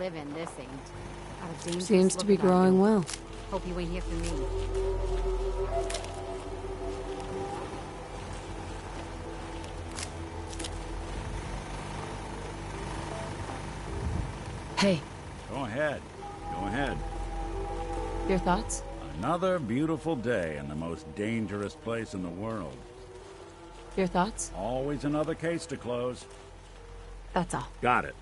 living, this ain't. Got a dangerous Seems to look be about growing you. well. Hope you ain't here for me. Hey, Go ahead. Go ahead. your thoughts? Another beautiful day in the most dangerous place in the world. Your thoughts? Always another case to close. That's all. Got it.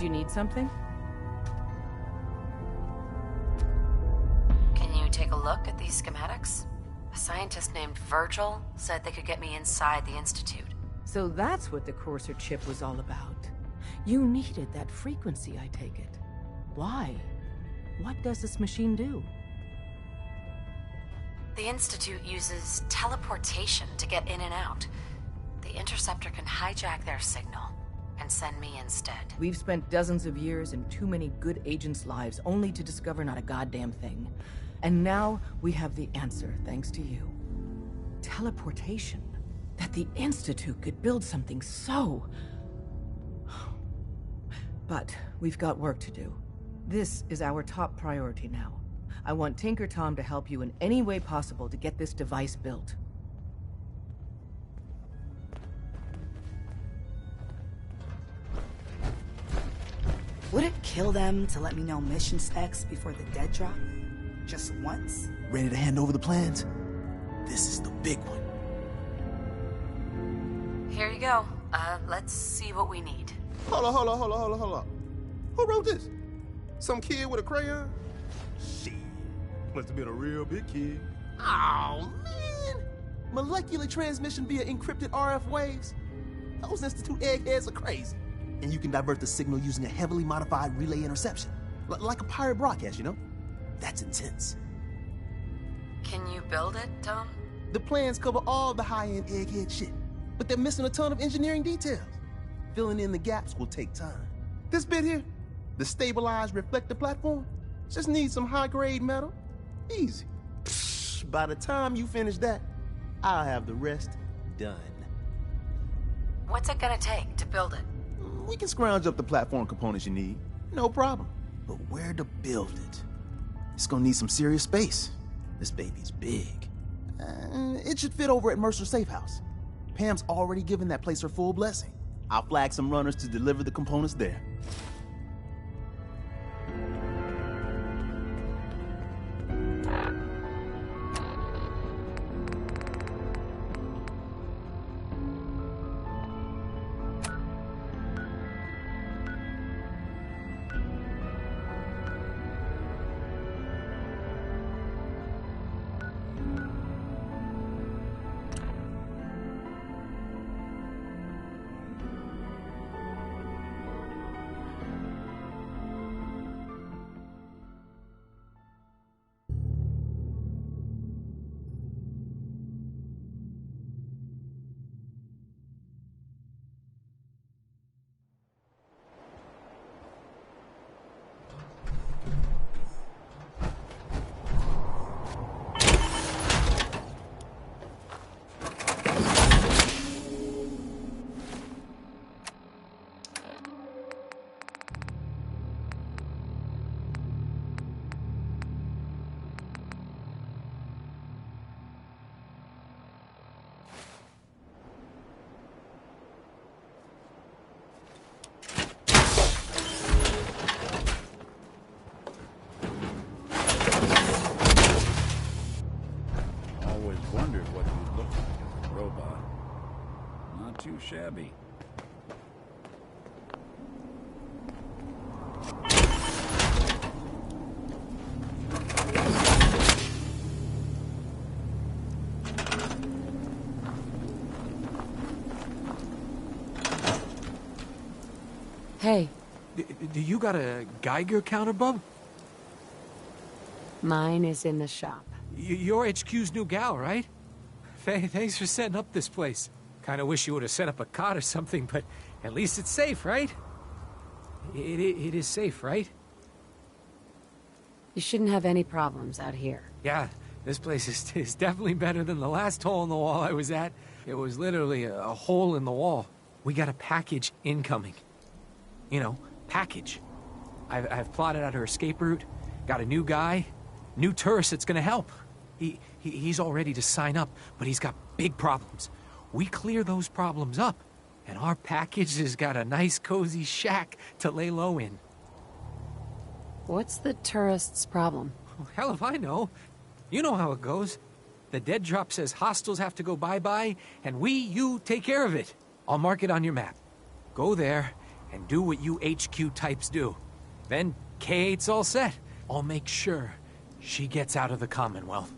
you need something? Can you take a look at these schematics? A scientist named Virgil said they could get me inside the Institute. So that's what the Courser chip was all about. You needed that frequency, I take it. Why? What does this machine do? The Institute uses teleportation to get in and out. The Interceptor can hijack their signal and send me instead. We've spent dozens of years and too many good agents' lives only to discover not a goddamn thing. And now we have the answer, thanks to you. Teleportation. That the Institute could build something so... But we've got work to do. This is our top priority now. I want Tinker Tom to help you in any way possible to get this device built. Would it kill them to let me know mission specs before the dead drop? Just once? Ready to hand over the plans? This is the big one. Here you go. Let's see what we need. Hold on. Who wrote this? Some kid with a crayon? Shit. Must have been a real big kid. Oh, man. Molecular transmission via encrypted RF waves? Those Institute eggheads are crazy. And you can divert the signal using a heavily modified relay interception. Like a pirate broadcast, you know? That's intense. Can you build it, Tom? The plans cover all the high-end egghead shit, but they're missing a ton of engineering details. Filling in the gaps will take time. This bit here, the stabilized reflector platform, just needs some high-grade metal. Easy. Psh, by the time you finish that, I'll have the rest done. What's it gonna take to build it? We can scrounge up the platform components you need. No problem. But where to build it? It's gonna need some serious space. This baby's big. It should fit over at Mercer's safe house. Pam's already given that place her full blessing. I'll flag some runners to deliver the components there. Too shabby. Hey. Do you got a Geiger counter, bub? Mine is in the shop. You're HQ's new gal, right? Thanks for setting up this place. Kinda wish you would have set up a cot or something, but at least it's safe, right? It is safe, right? You shouldn't have any problems out here. Yeah, this place is definitely better than the last hole in the wall I was at. It was literally a hole in the wall. We got a package incoming. You know, package. I've plotted out her escape route, got a new guy, new tourist that's gonna help. He's all ready to sign up, but he's got big problems. We clear those problems up, and our package has got a nice cozy shack to lay low in. What's the tourist's problem? Well, hell if I know. You know how it goes. The dead drop says hostiles have to go bye-bye, and you take care of it. I'll mark it on your map. Go there, and do what you HQ types do. Then K8's all set. I'll make sure she gets out of the Commonwealth.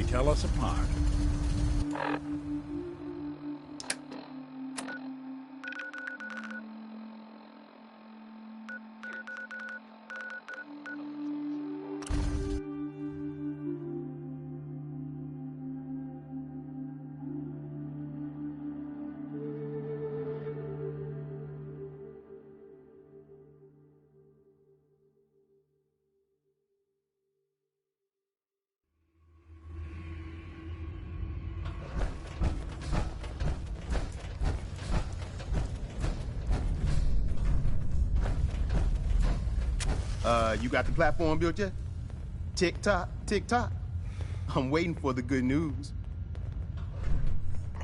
Tell us apart. You got the platform built yet? Tick tock, tick tock. I'm waiting for the good news.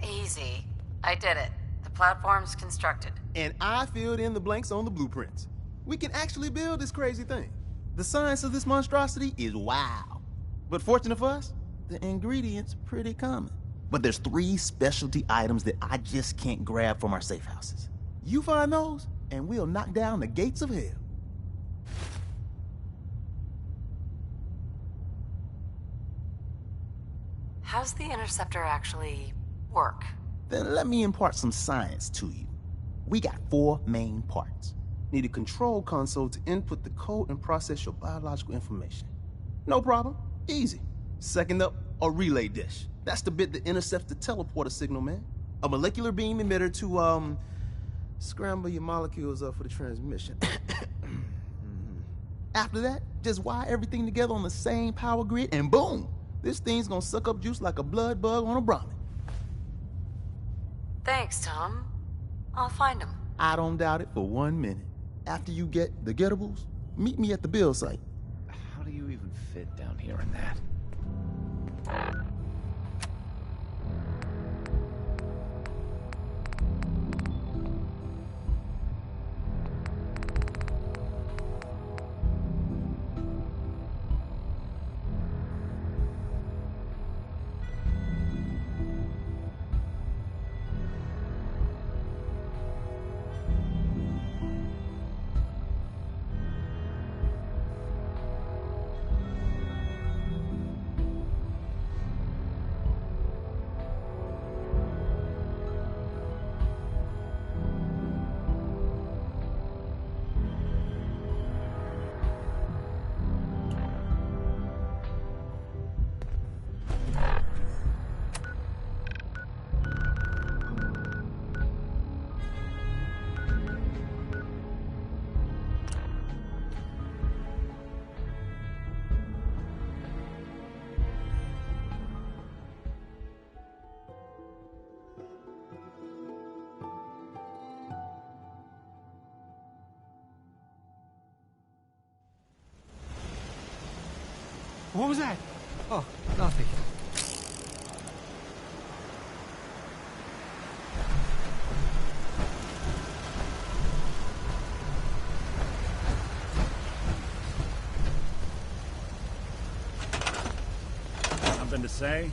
Easy. I did it. The platform's constructed. And I filled in the blanks on the blueprints. We can actually build this crazy thing. The science of this monstrosity is wow. But fortunate for us, the ingredients pretty common. But there's 3 specialty items that I just can't grab from our safe houses. You find those, and we'll knock down the gates of hell. How's the interceptor actually work? Then let me impart some science to you. We got 4 main parts. Need a control console to input the code and process your biological information. No problem. Easy. Second up, a relay dish. That's the bit that intercepts the teleporter signal, man. A molecular beam emitter to, scramble your molecules up for the transmission. After that, just wire everything together on the same power grid, and boom! This thing's gonna suck up juice like a blood bug on a Brahmin. Thanks, Tom. I'll find him. I don't doubt it for 1 minute. After you get the getables, meet me at the build site. How do you even fit down here in that? What was that? Oh, nothing. Something to say?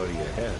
already ahead.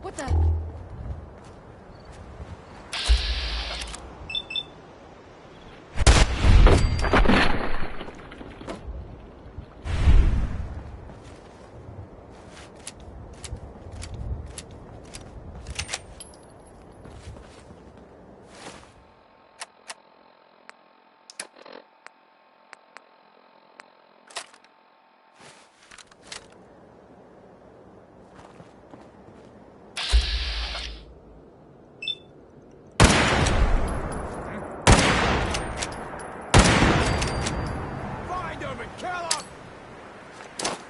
What the? Find him and kill him!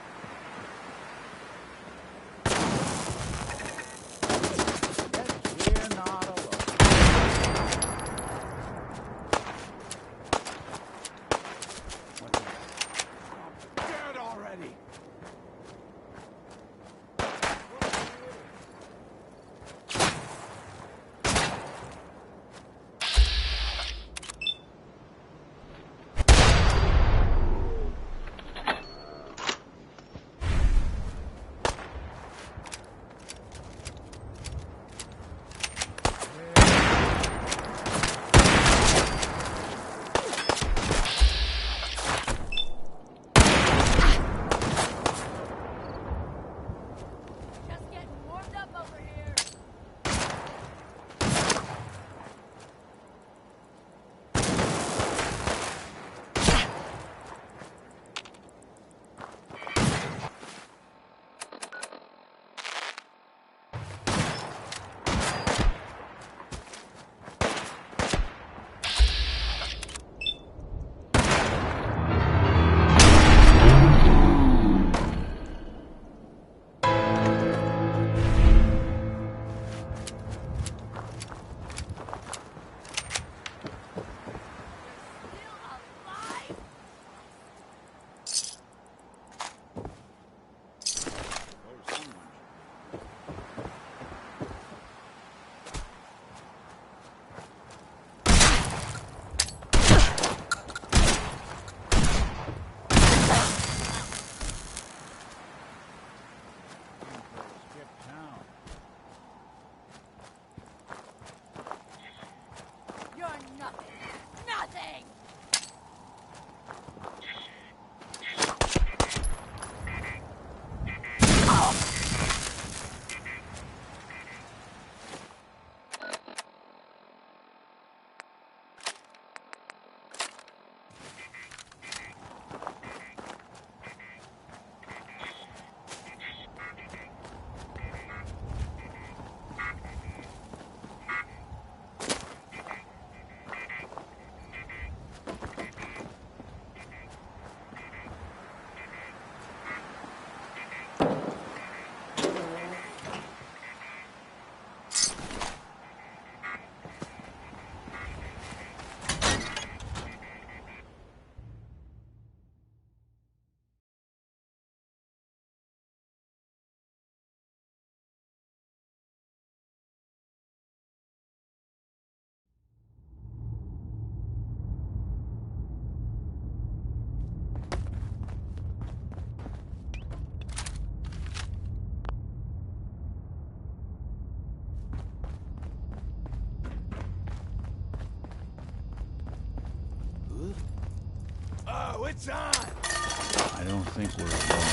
Whoa, it's on! I don't think we're alone.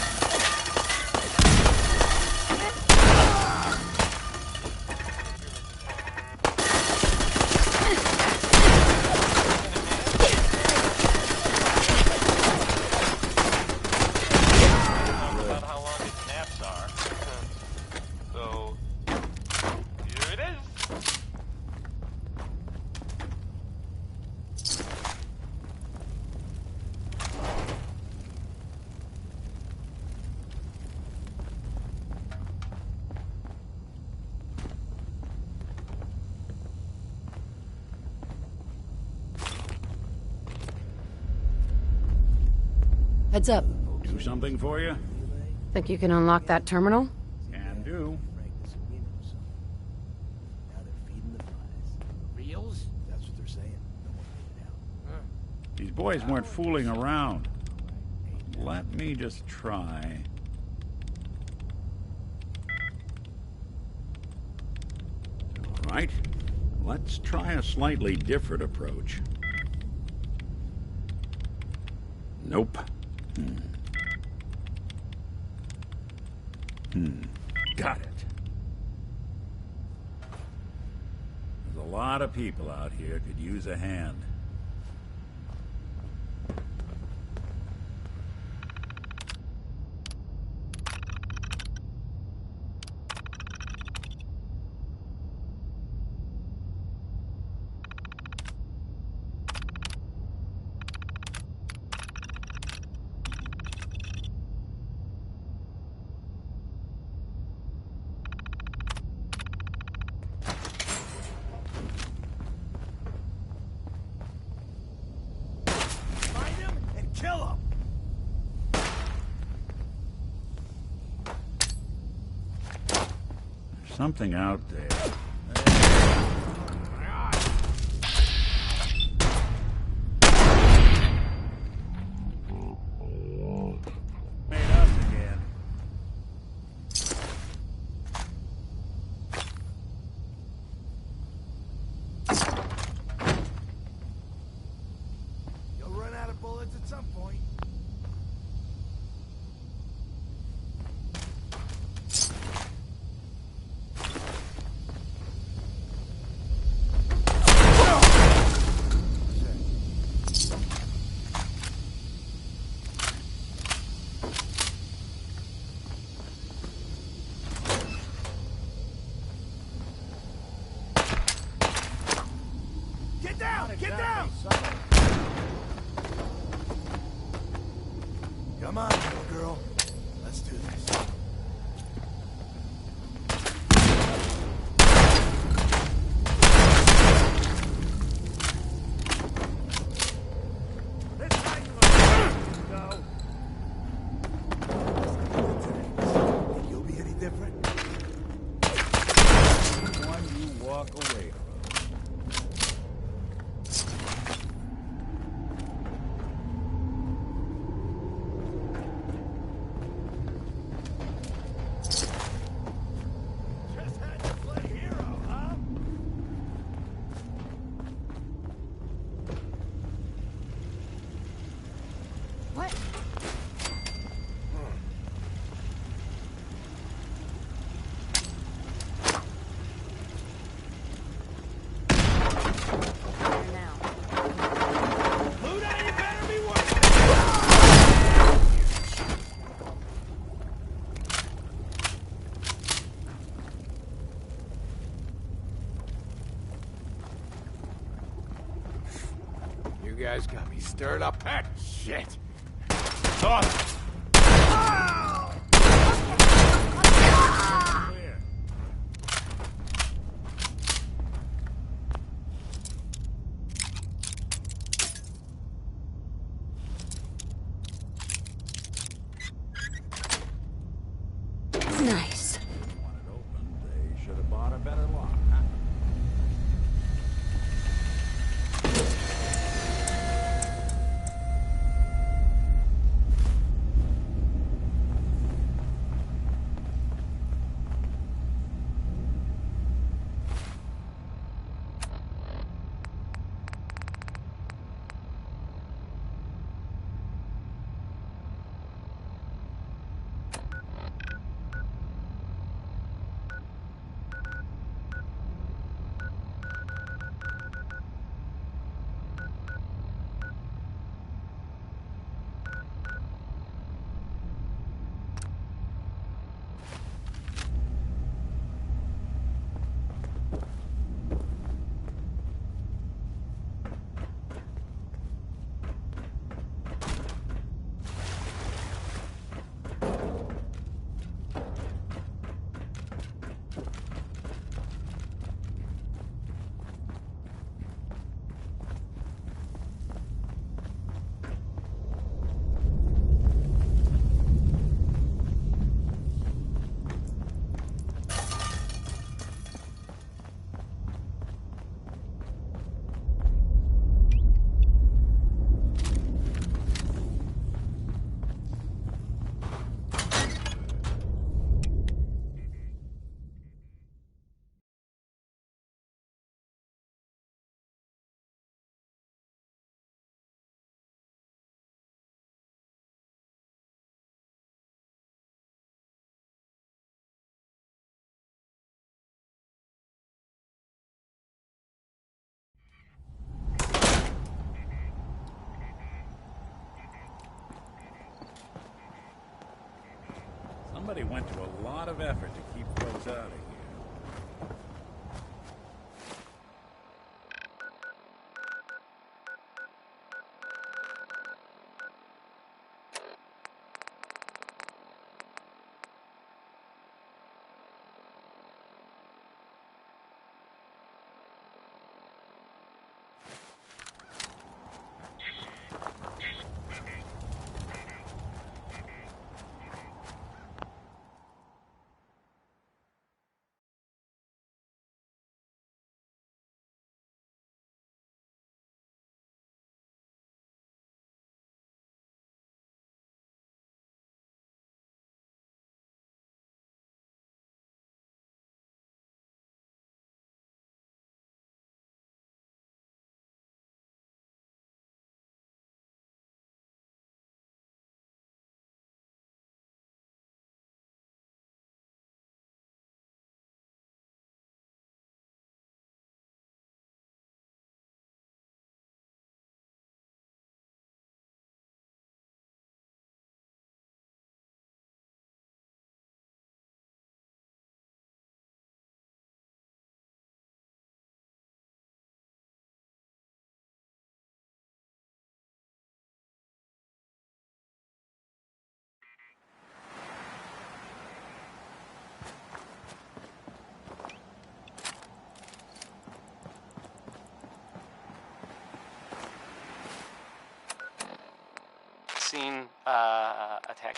Heads up. Do something for you? Think you can unlock that terminal? Can do. Now they're feeding the flies. Reels? That's what they're saying. No one made it out. These boys weren't fooling around. Let me just try. All right. Let's try a slightly different approach. Nope. Got it. There's a lot of people out here could use a hand. Kill him! There's something out there. Made us again. You'll run out of bullets at some point. Get down! Get down! Come on, little girl. Let's do this. This guy's go. Think you'll be any different? One you walk away from. Just had to play hero, huh? What? Here now. Luda, you better be working! You guys got me stirred up. That shit. Awesome. Clear. Nice. Want it open, they should have bought a better lock, huh? Somebody went to a lot of effort to keep folks out of here. Scene, attack.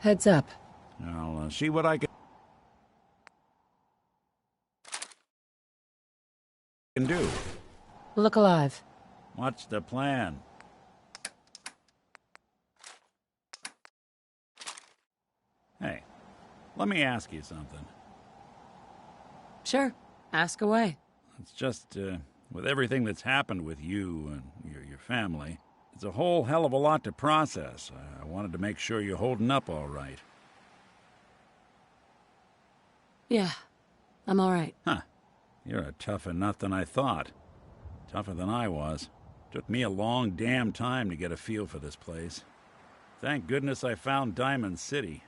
Heads up. I'll see what I can do. Look alive. What's the plan? Hey, let me ask you something. Sure. Ask away. It's just, with everything that's happened with you and your family, it's a whole hell of a lot to process. I wanted to make sure you're holding up all right. Yeah, I'm all right. Huh. You're a tougher nut than I thought. Tougher than I was. Took me a long damn time to get a feel for this place. Thank goodness I found Diamond City.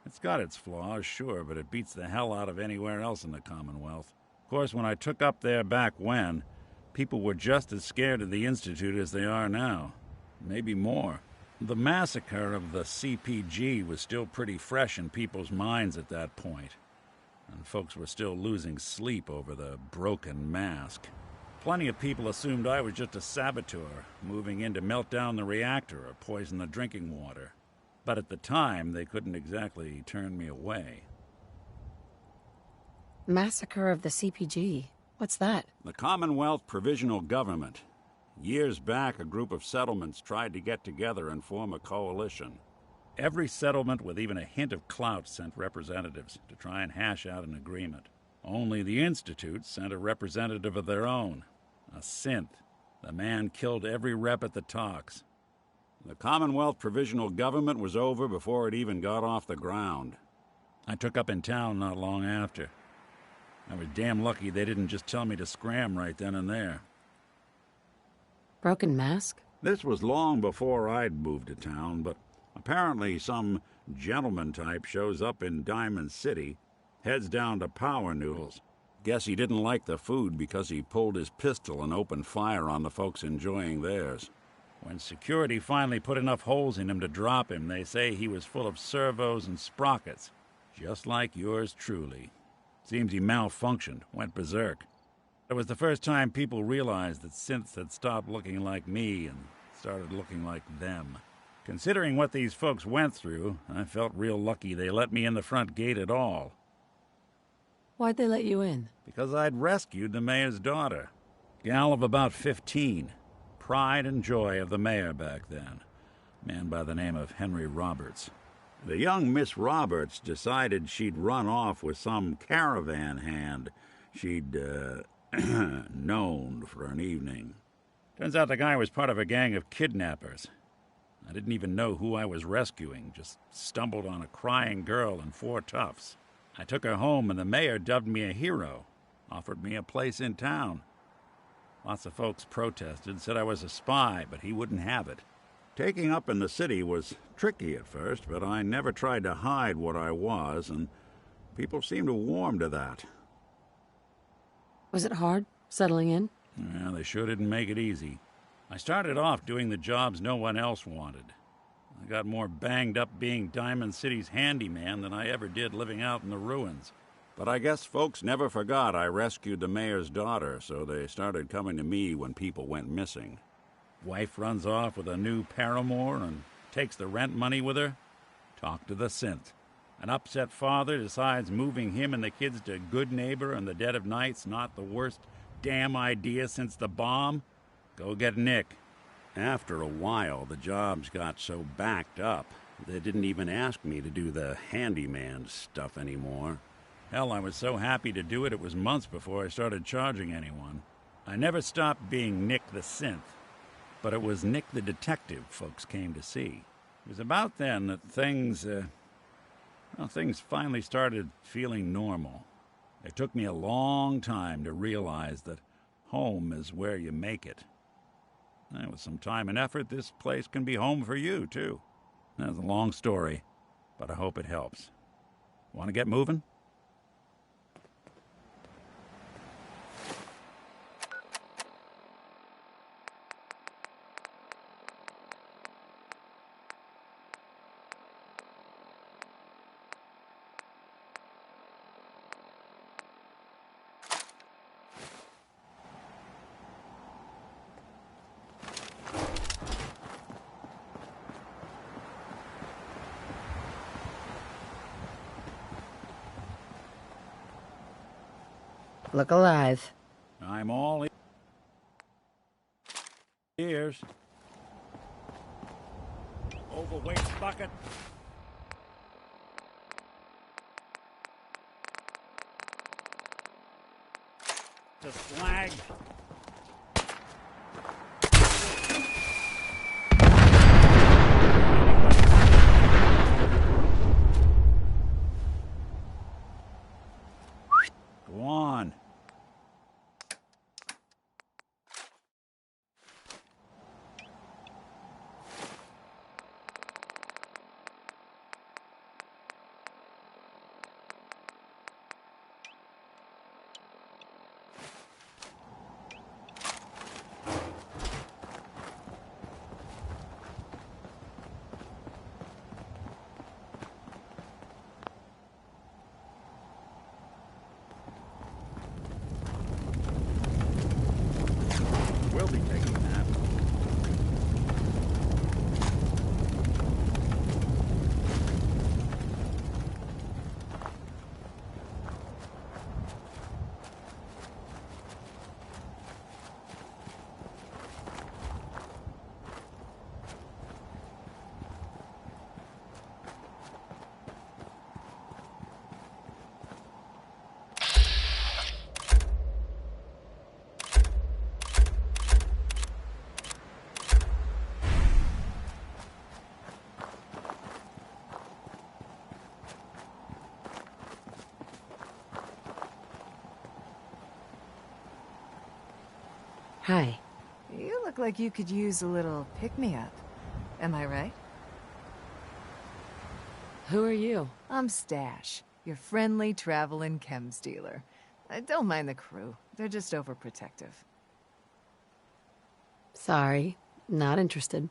It's got its flaws, sure, but it beats the hell out of anywhere else in the Commonwealth. Of course, when I took up there back when, people were just as scared of the Institute as they are now. Maybe more. The massacre of the CPG was still pretty fresh in people's minds at that point, and folks were still losing sleep over the broken mask. Plenty of people assumed I was just a saboteur, moving in to melt down the reactor or poison the drinking water. But at the time, they couldn't exactly turn me away. Massacre of the CPG. What's that? The Commonwealth Provisional Government. Years back, a group of settlements tried to get together and form a coalition. Every settlement with even a hint of clout sent representatives to try and hash out an agreement. Only the Institute sent a representative of their own, a synth. The man killed every rep at the talks. The Commonwealth Provisional Government was over before it even got off the ground. I took up in town not long after. I was damn lucky they didn't just tell me to scram right then and there. Broken mask? This was long before I'd moved to town, but apparently some gentleman type shows up in Diamond City, heads down to Power Noodles. Guess he didn't like the food because he pulled his pistol and opened fire on the folks enjoying theirs. When security finally put enough holes in him to drop him, they say he was full of servos and sprockets, just like yours truly. Seems he malfunctioned, went berserk. It was the first time people realized that synths had stopped looking like me and started looking like them. Considering what these folks went through, I felt real lucky they let me in the front gate at all. Why'd they let you in? Because I'd rescued the mayor's daughter. Gal of about 15. Pride and joy of the mayor back then. A man by the name of Henry Roberts. The young Miss Roberts decided she'd run off with some caravan hand she'd, known for an evening. Turns out the guy was part of a gang of kidnappers. I didn't even know who I was rescuing, just stumbled on a crying girl and 4 toughs. I took her home and the mayor dubbed me a hero, offered me a place in town. Lots of folks protested, said I was a spy, but he wouldn't have it. Taking up in the city was tricky at first, but I never tried to hide what I was, and people seemed to warm to that. Was it hard, settling in? Yeah, they sure didn't make it easy. I started off doing the jobs no one else wanted. I got more banged up being Diamond City's handyman than I ever did living out in the ruins. But I guess folks never forgot I rescued the mayor's daughter, so they started coming to me when people went missing. Wife runs off with a new paramour and takes the rent money with her. Talk to the synth. An upset father decides moving him and the kids to Good Neighbor in the dead of night's not the worst damn idea since the bomb. Go get Nick. After a while, the jobs got so backed up, they didn't even ask me to do the handyman stuff anymore. Hell, I was so happy to do it, it was months before I started charging anyone. I never stopped being Nick the Synth, but it was Nick the Detective folks came to see. It was about then that things finally started feeling normal. It took me a long time to realize that home is where you make it. And with some time and effort, this place can be home for you, too. That's a long story, but I hope it helps. Want to get moving? Look alive. I'm all ears. Overweight bucket. The slag. Go on. We'll be taking a nap. Hi. You look look like you could use a little pick-me-up. Am I right? Who are you? I'm Stash, your friendly traveling chems dealer. I don't mind the crew. They're just overprotective. Sorry, not interested.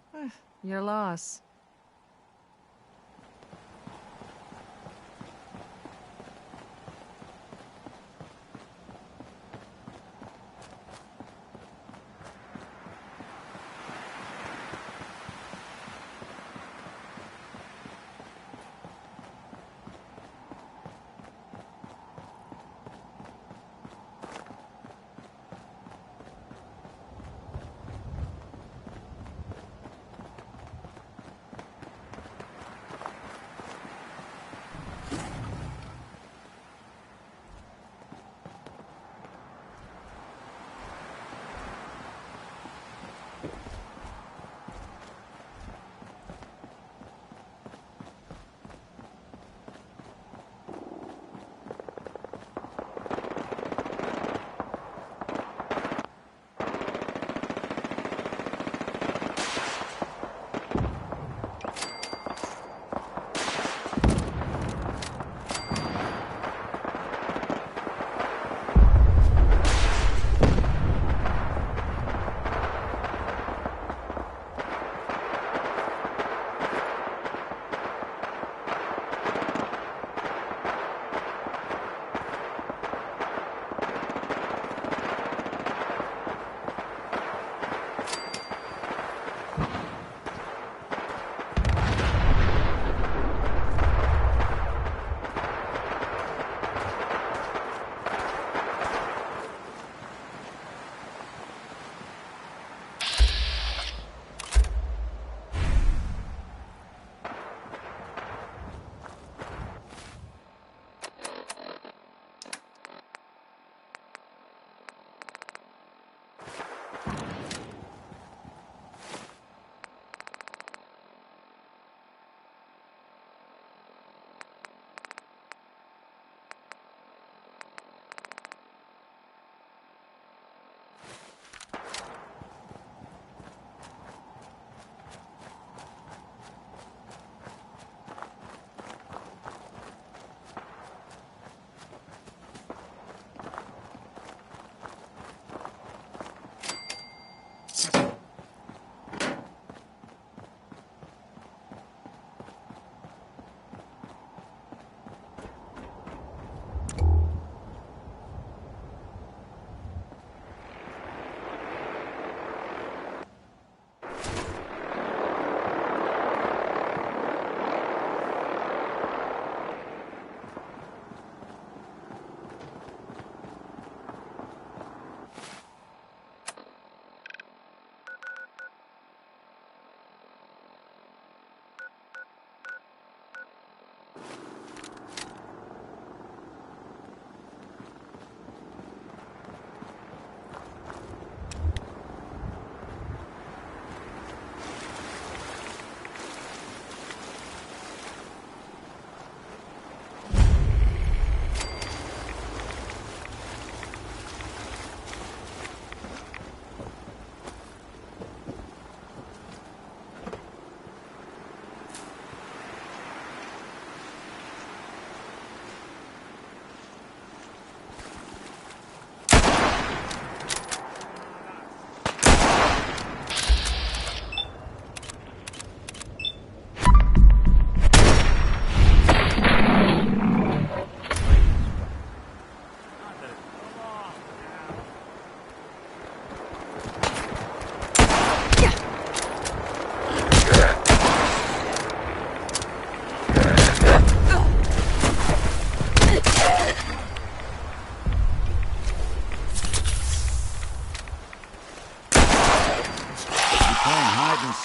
Your loss.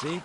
Seek?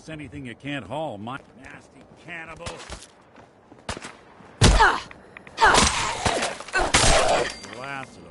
toss anything you can't haul, my nasty cannibal. Blasted him.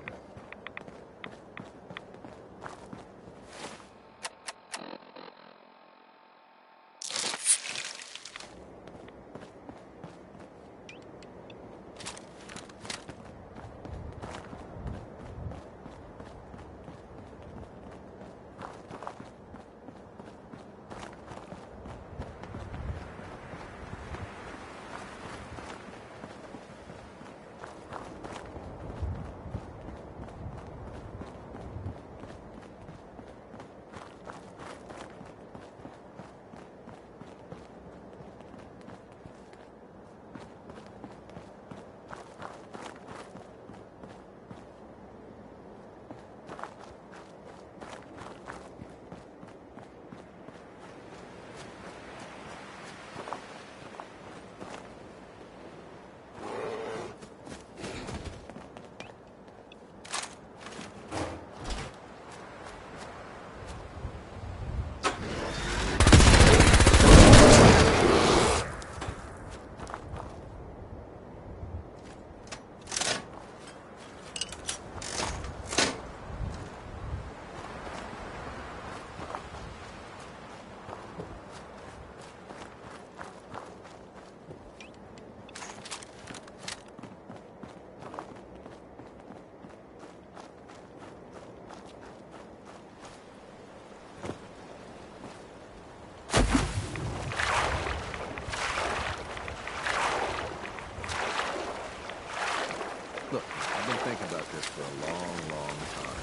Look, I've been thinking about this for a long, long time.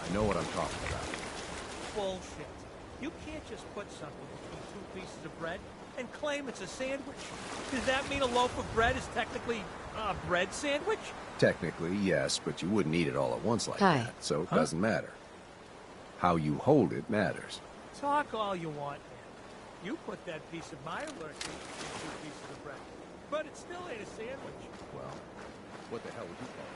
I know what I'm talking about. Bullshit. You can't just put something between two pieces of bread and claim it's a sandwich. Does that mean a loaf of bread is technically a bread sandwich? Technically, yes, but you wouldn't eat it all at once like Hi. that, so it doesn't matter. How you hold it matters. Talk all you want, man. You put that piece of my alert between two pieces of bread. But it still ain't a sandwich. Well, what the hell would you call it?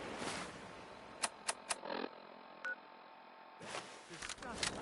Disgusting.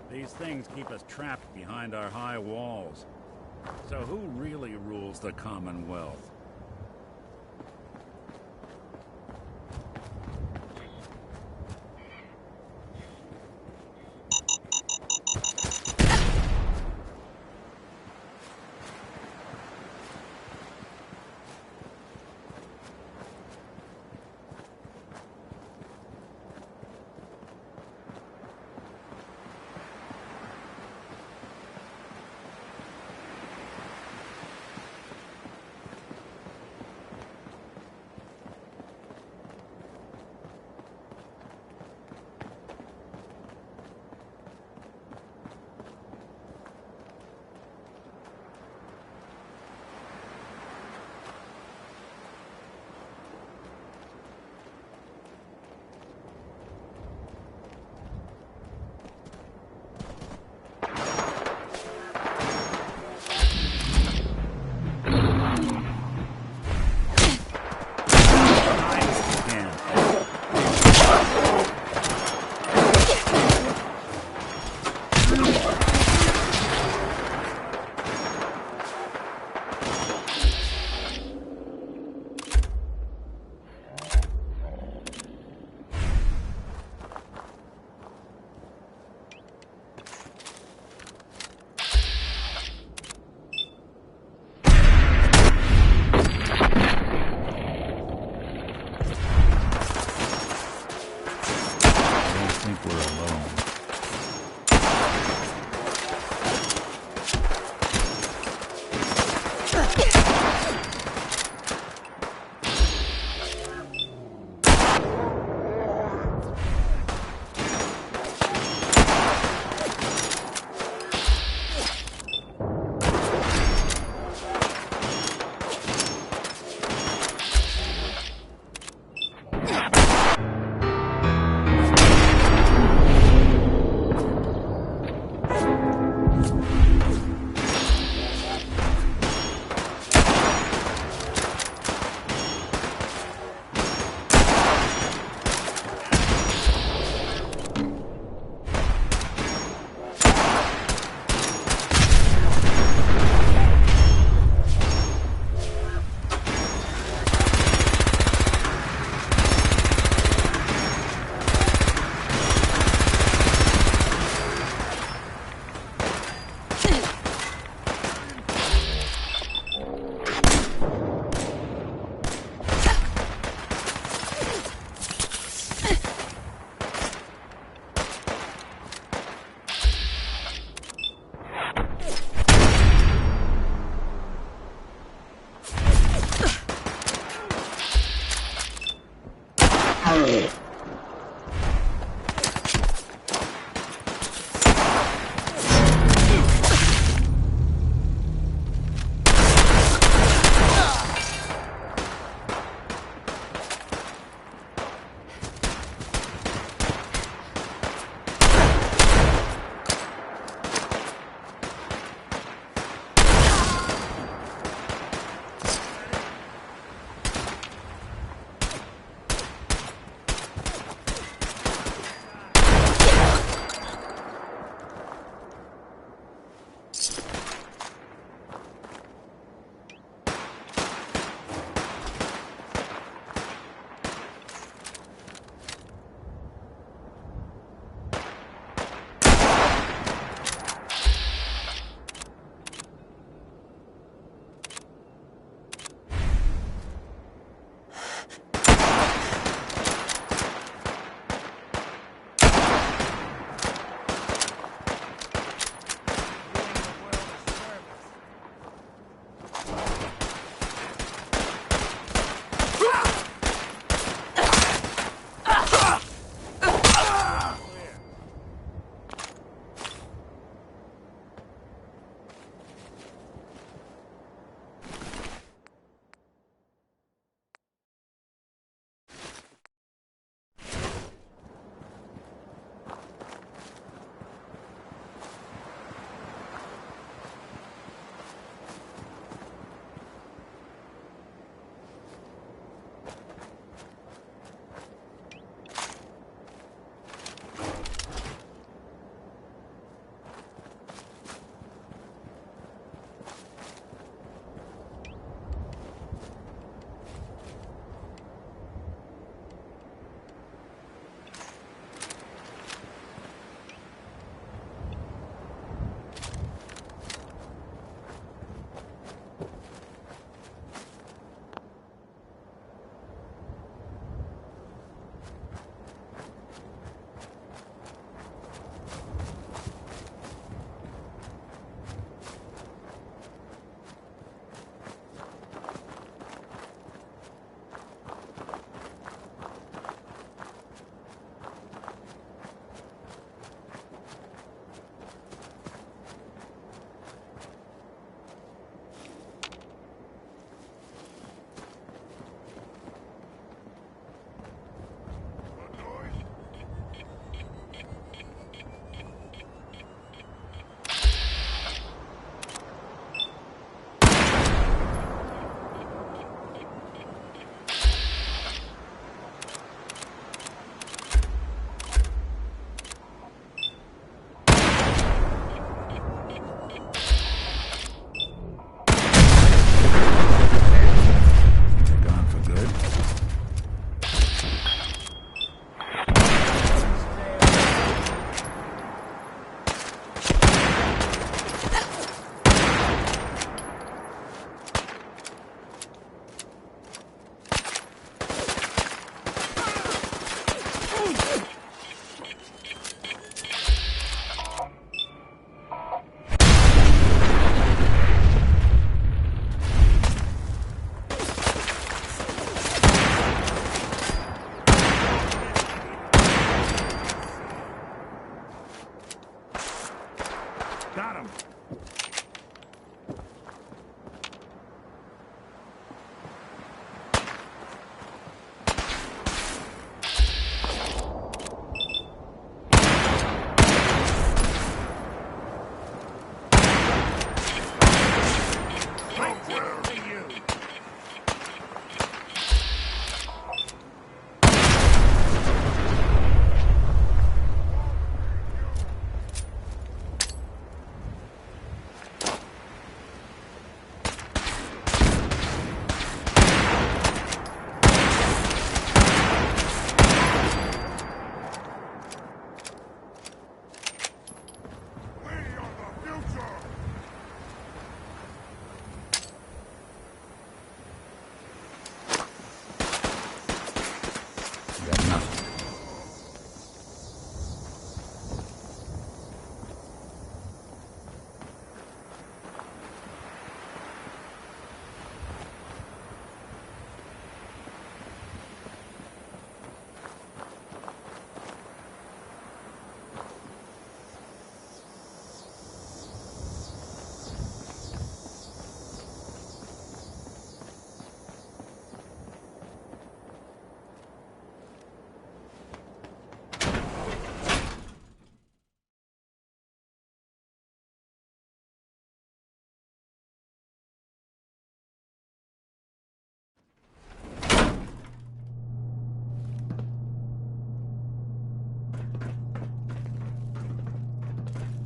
These things keep us trapped behind our high walls. So who really rules the Commonwealth?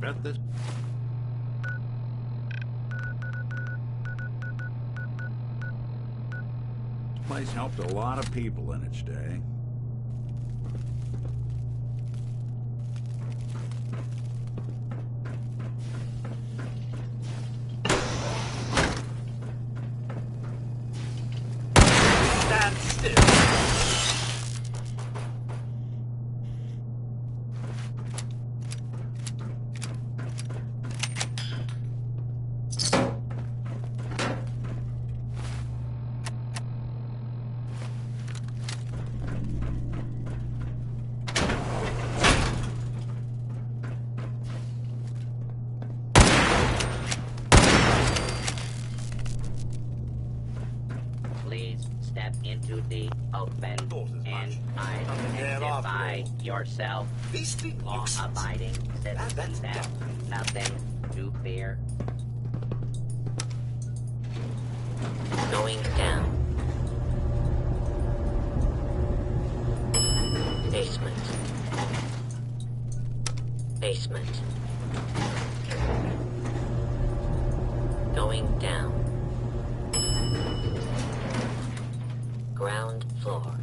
Bet this place helped a lot of people in its day. Stand still. Please step into the open and identify yourself. Law-abiding citizens have nothing to fear. Going down. Basement. Basement. Going down. Ground floor.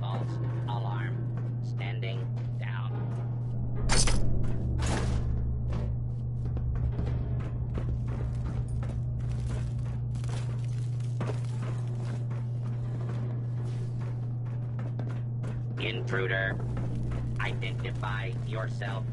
False alarm. Standing down. Intruder. Identify yourself.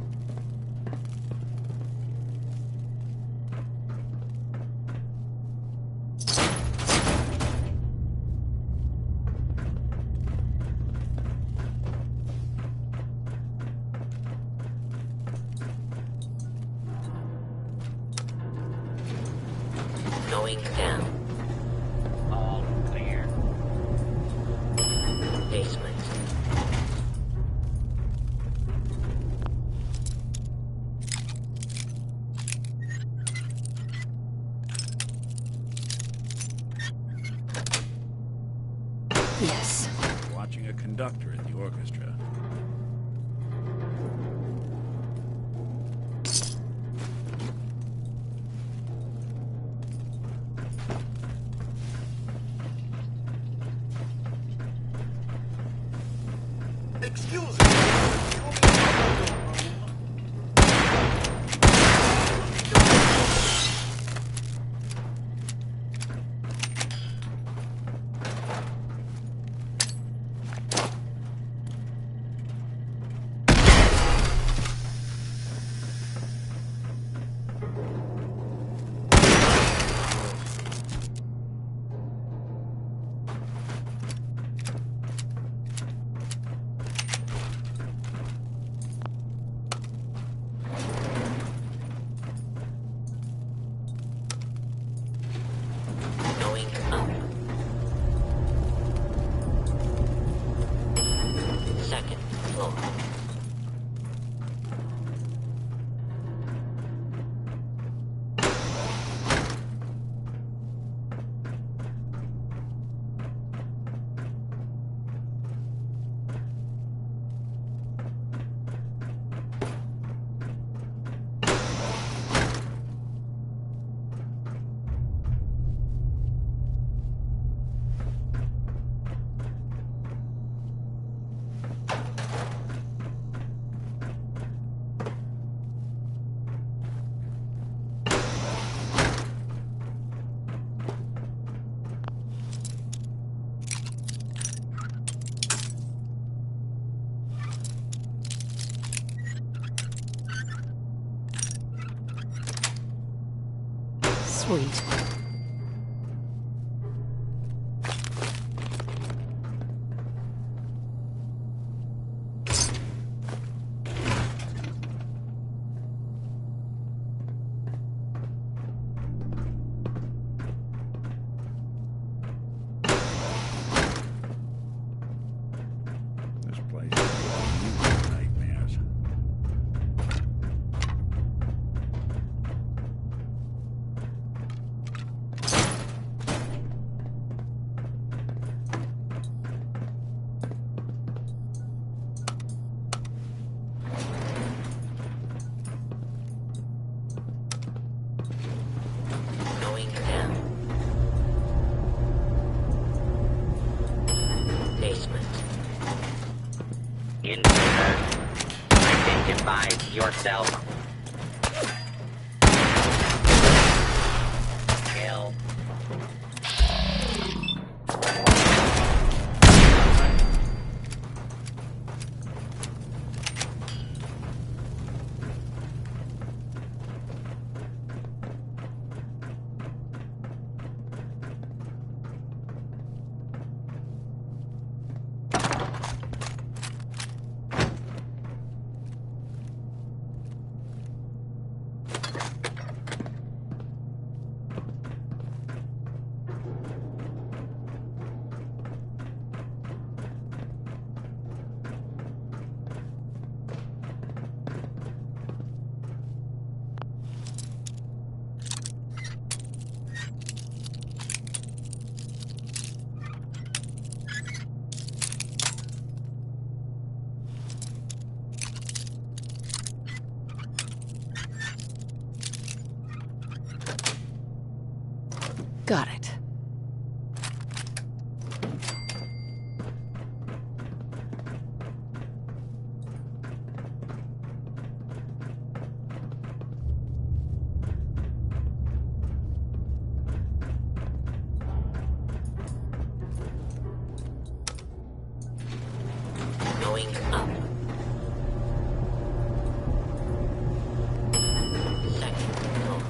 Going down. All clear. Basement. Yes. Watching a conductor at the orchestra. Excuse me. Sweet. This place is full of nightmares. Going down. Basement. Intruder. Identify yourself. Kill. Got it. Going up. Second floor.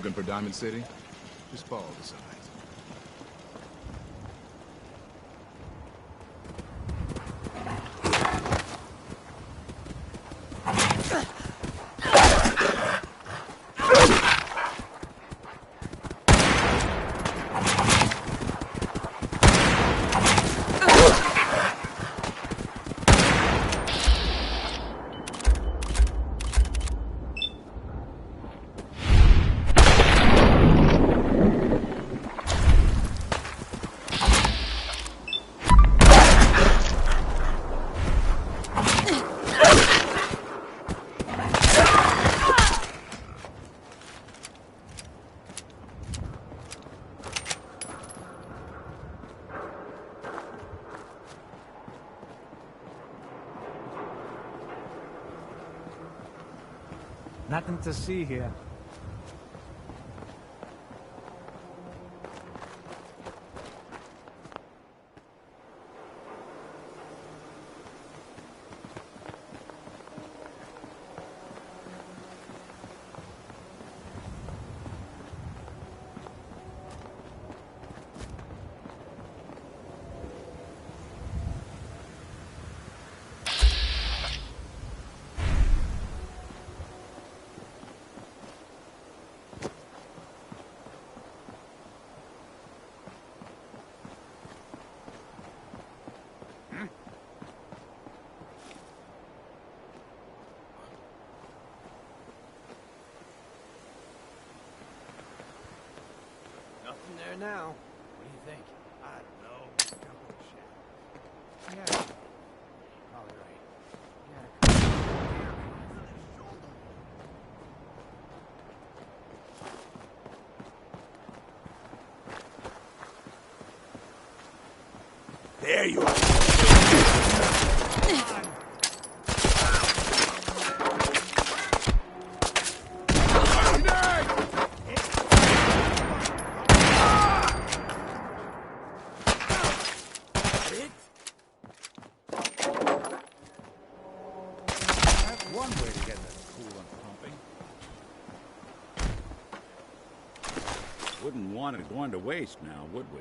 Looking for Diamond City? Just follow the signs. Nothing to see here. Nothing there now. What do you think? I don't know. Couple of shit. Yeah. Probably right. There you are. One way to get that coolant pumping. Wouldn't want it going to waste now, would we?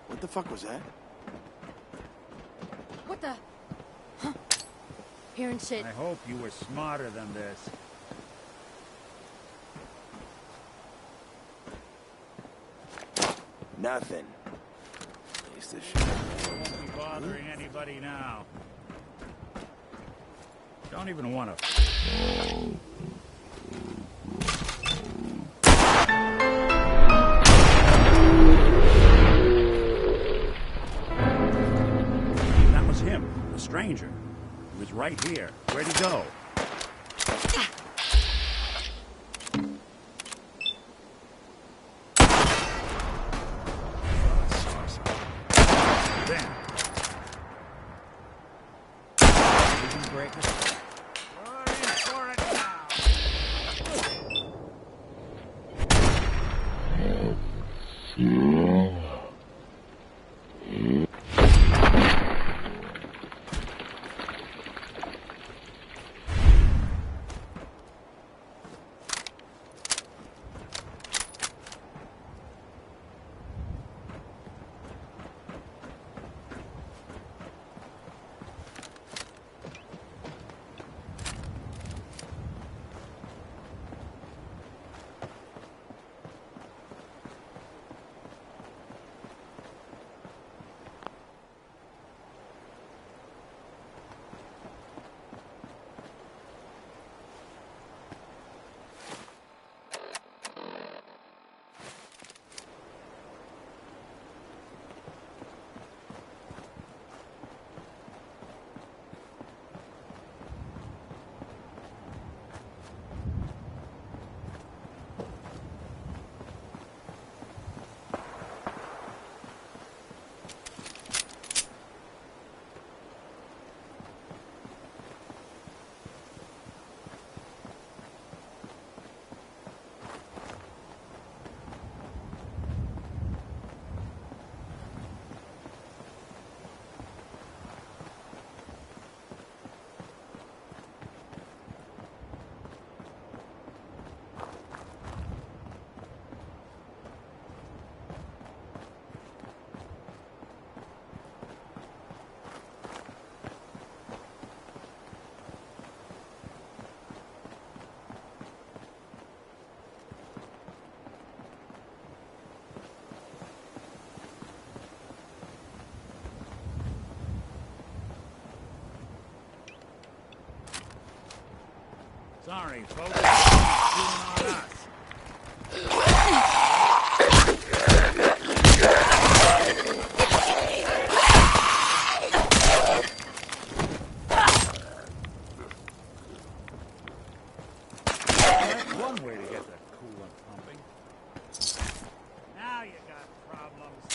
What the fuck was that? What the? Huh? Hearing shit. I hope you were smarter than this. Nothing. Piece of shit. Won't be bothering anybody now. Don't even want to. That was him, the stranger. He was right here. Where'd he go? Sorry, folks. It's on us. That's one way to get the coolant pumping. Now you got problems.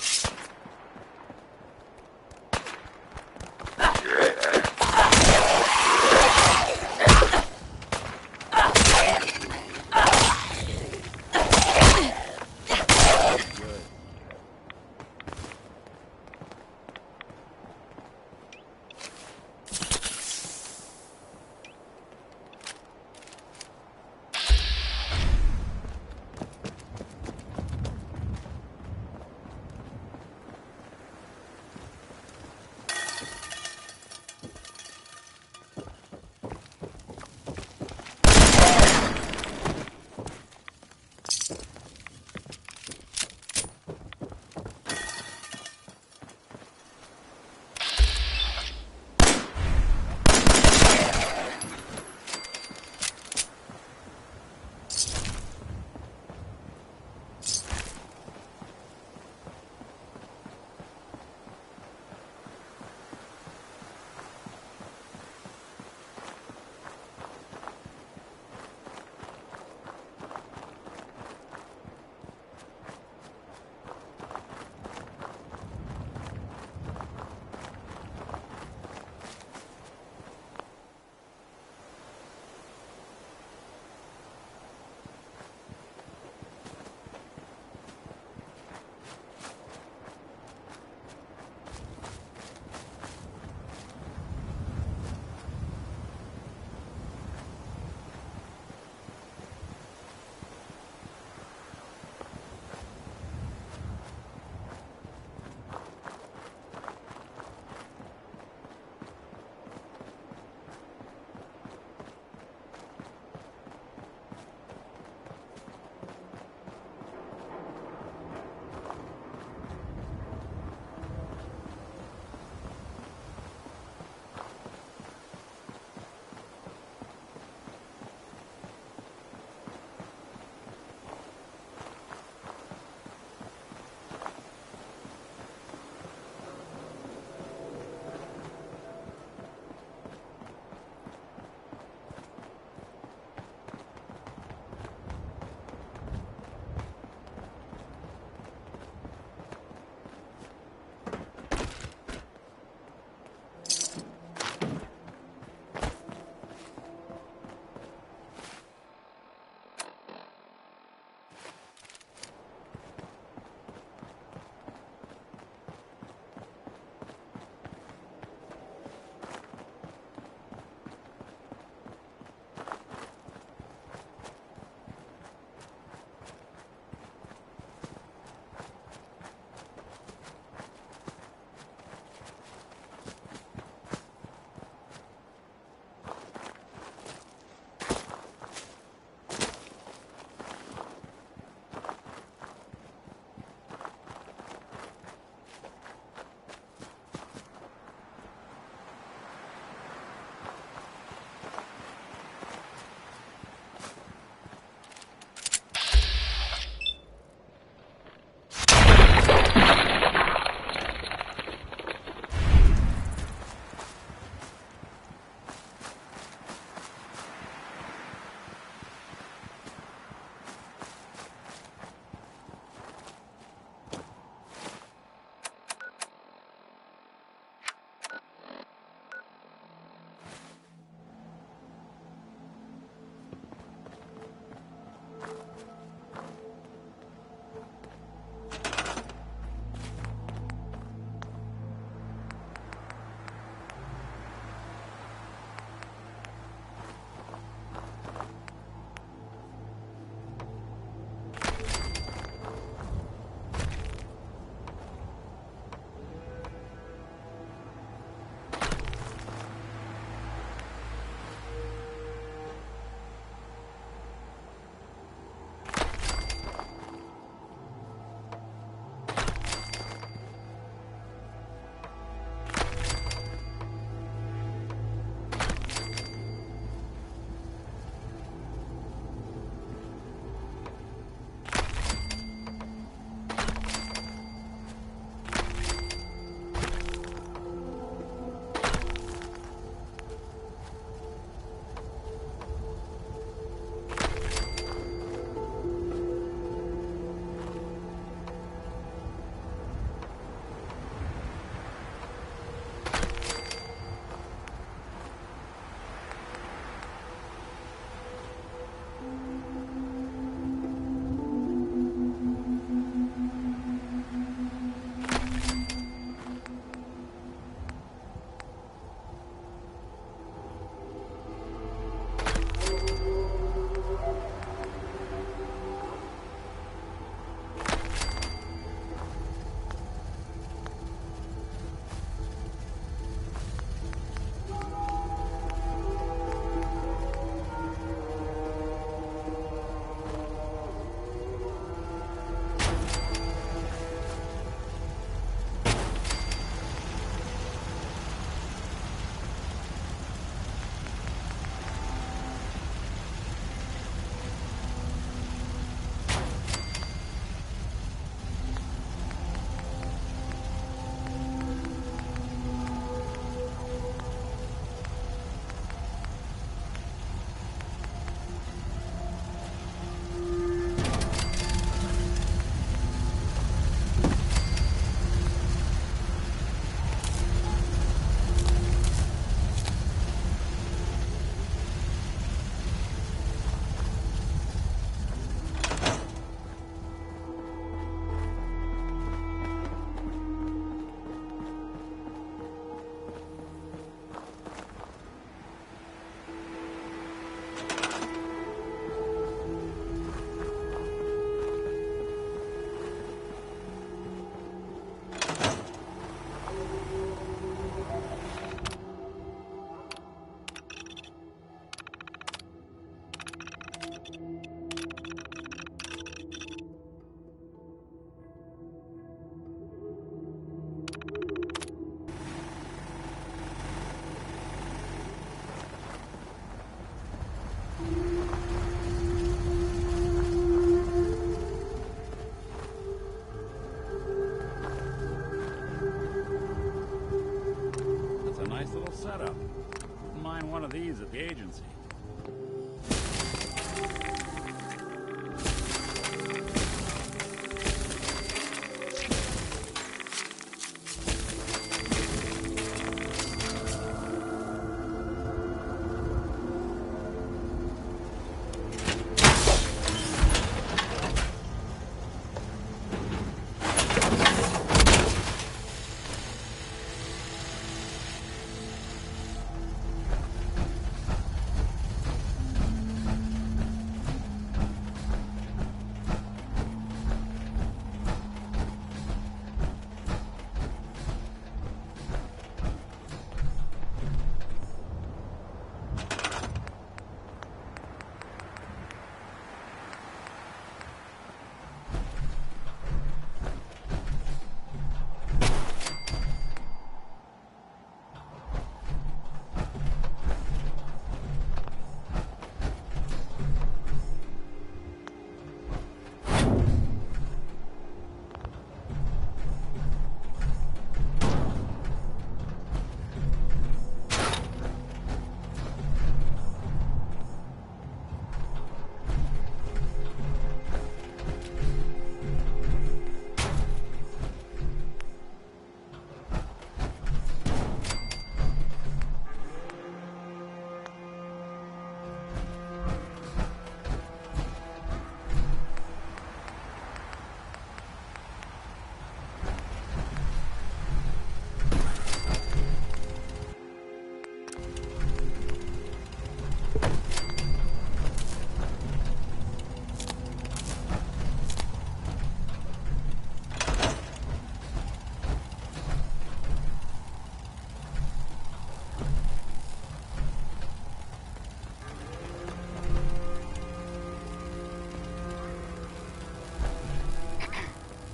one of these at the agency.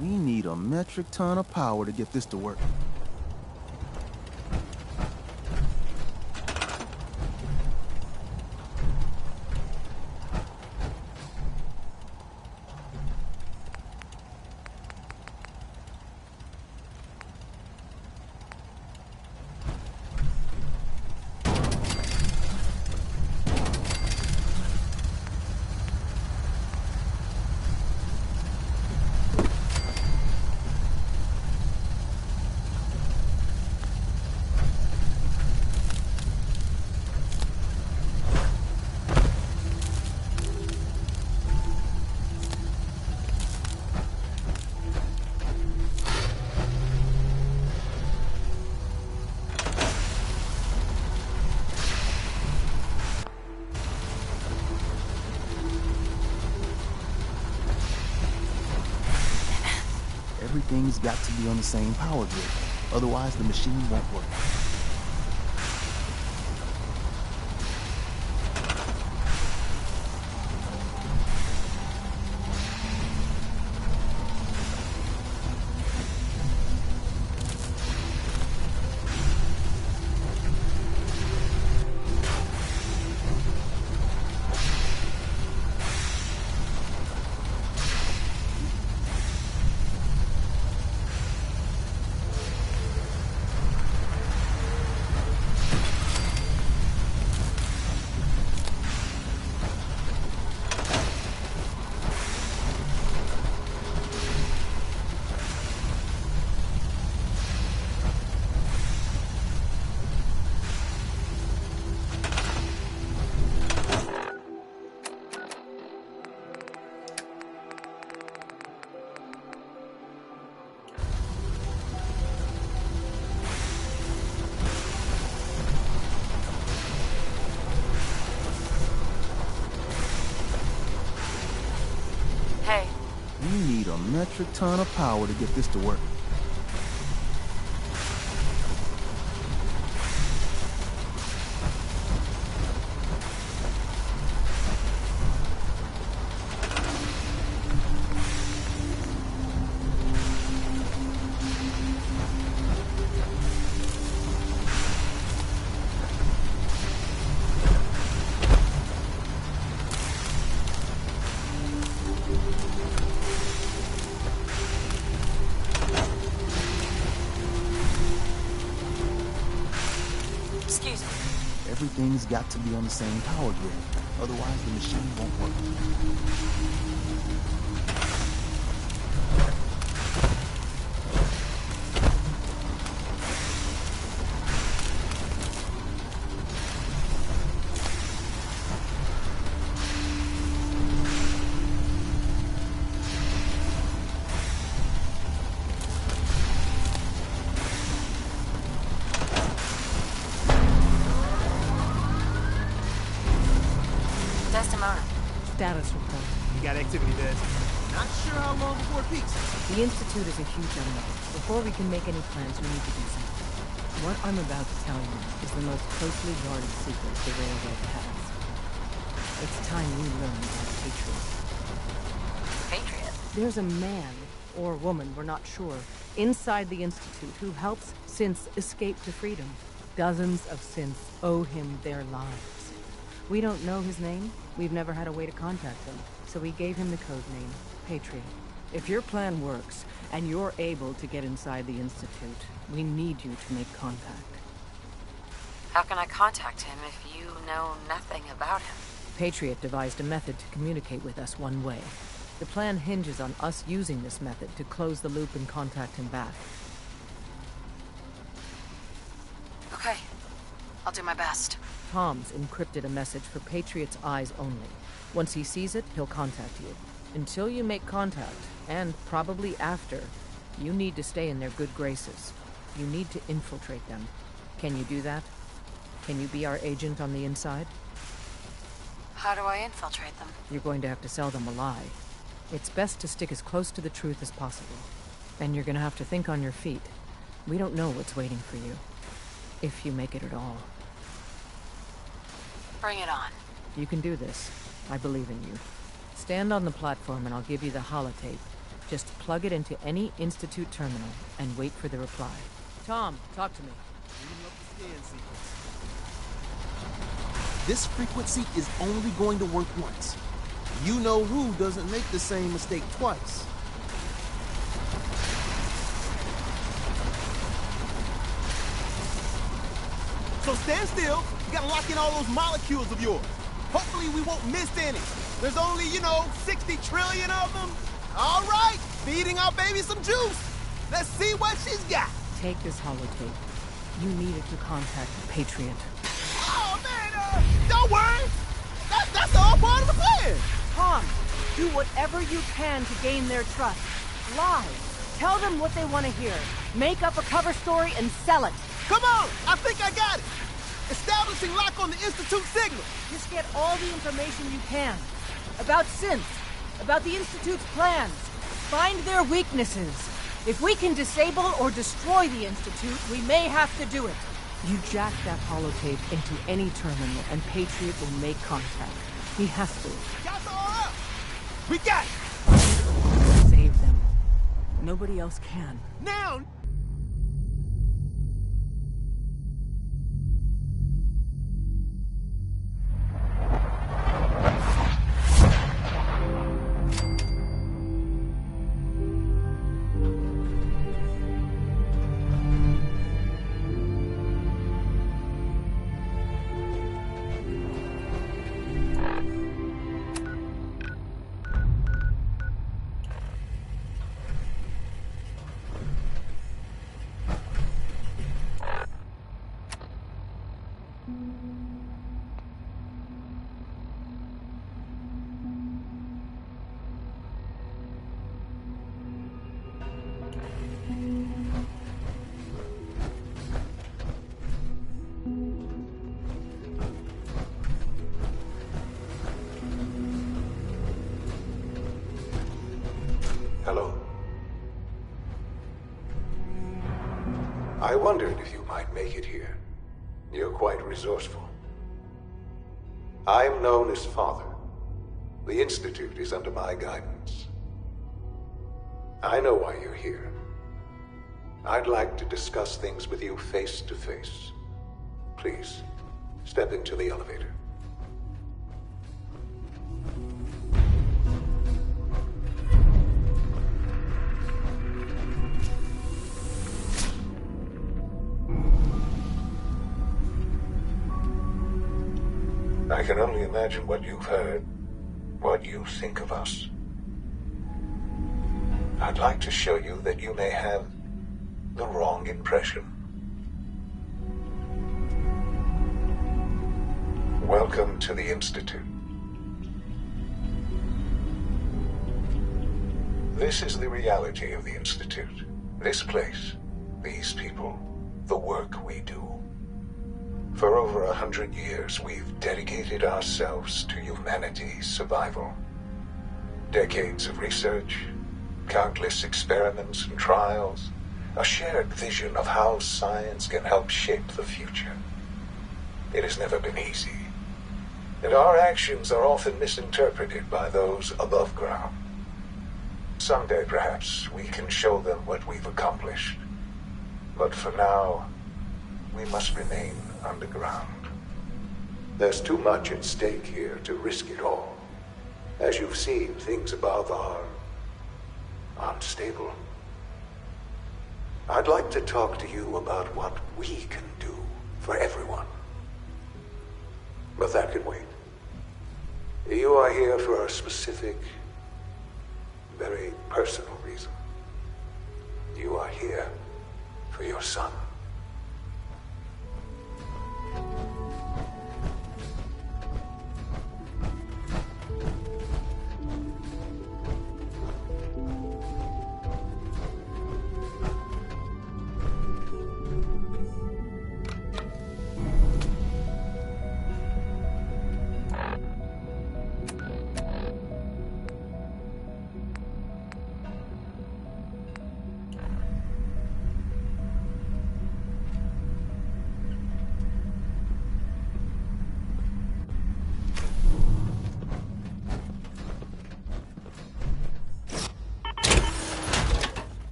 We need a metric ton of power to get this to work. Everything's got to be on the same power grid. Otherwise, the machine won't work. We need a metric ton of power to get this to work. everything's got to be on the same power grid. Otherwise, the machine won't work. Status report. You got activity there. Not sure how long before it peaks. The Institute is a huge unknown. Before we can make any plans, we need to do something. What I'm about to tell you is the most closely guarded secret the Railroad has. It's time you learn about Patriot. Patriot? There's a man, or woman, we're not sure, inside the Institute who helps synths escape to freedom. Dozens of synths owe him their lives. We don't know his name. We've never had a way to contact him, so we gave him the code name, Patriot. If your plan works, and you're able to get inside the Institute, we need you to make contact. How can I contact him if you know nothing about him? Patriot devised a method to communicate with us one way. The plan hinges on us using this method to close the loop and contact him back. Okay. I'll do my best. Tom's encrypted a message for Patriot's eyes only. Once he sees it, he'll contact you. Until you make contact, and probably after, you need to stay in their good graces. You need to infiltrate them. Can you do that? Can you be our agent on the inside? How do I infiltrate them? You're going to have to sell them a lie. It's best to stick as close to the truth as possible. And you're gonna have to think on your feet. We don't know what's waiting for you. If you make it at all. Bring it on. You can do this. I believe in you. Stand on the platform and I'll give you the holotape. Just plug it into any Institute terminal and wait for the reply. Tom, talk to me. This frequency is only going to work once. You know who doesn't make the same mistake twice. So stand still. You gotta lock in all those molecules of yours. Hopefully we won't miss any. There's only, 60 trillion of them. All right, feeding our baby some juice. Let's see what she's got. Take this holotape. You need it to contact Patriot. Oh, man, don't worry. That's all part of the plan. Tom, do whatever you can to gain their trust. Lie. Tell them what they want to hear. Make up a cover story and sell it. Come on, I think I got it. Establishing lock on the Institute signal. Just get all the information you can. About synths. About the Institute's plans. Find their weaknesses. If we can disable or destroy the Institute, we may have to do it. You jack that holotape into any terminal and Patriot will make contact. He has to. Got the all up. We got it. Save them. Nobody else can. Now! Hello. I wondered if you might make it here. You're quite resourceful. I'm known as Father. The Institute is under my guidance. I know why you're here. I'd like to discuss things with you face to face. Please, step into the elevator. I can only imagine what you've heard, what you think of us. I'd like to show you that you may have the wrong impression. Welcome to the Institute. This is the reality of the Institute. This place, these people, the work we do. For over 100 years, we've dedicated ourselves to humanity's survival. Decades of research, countless experiments and trials, a shared vision of how science can help shape the future. It has never been easy, and our actions are often misinterpreted by those above ground. Someday, perhaps, we can show them what we've accomplished. But for now, we must remain underground. There's too much at stake here to risk it all. As you've seen, things above are unstable. I'd like to talk to you about what we can do for everyone. But that can wait. You are here for a specific, very personal reason. You are here for your son.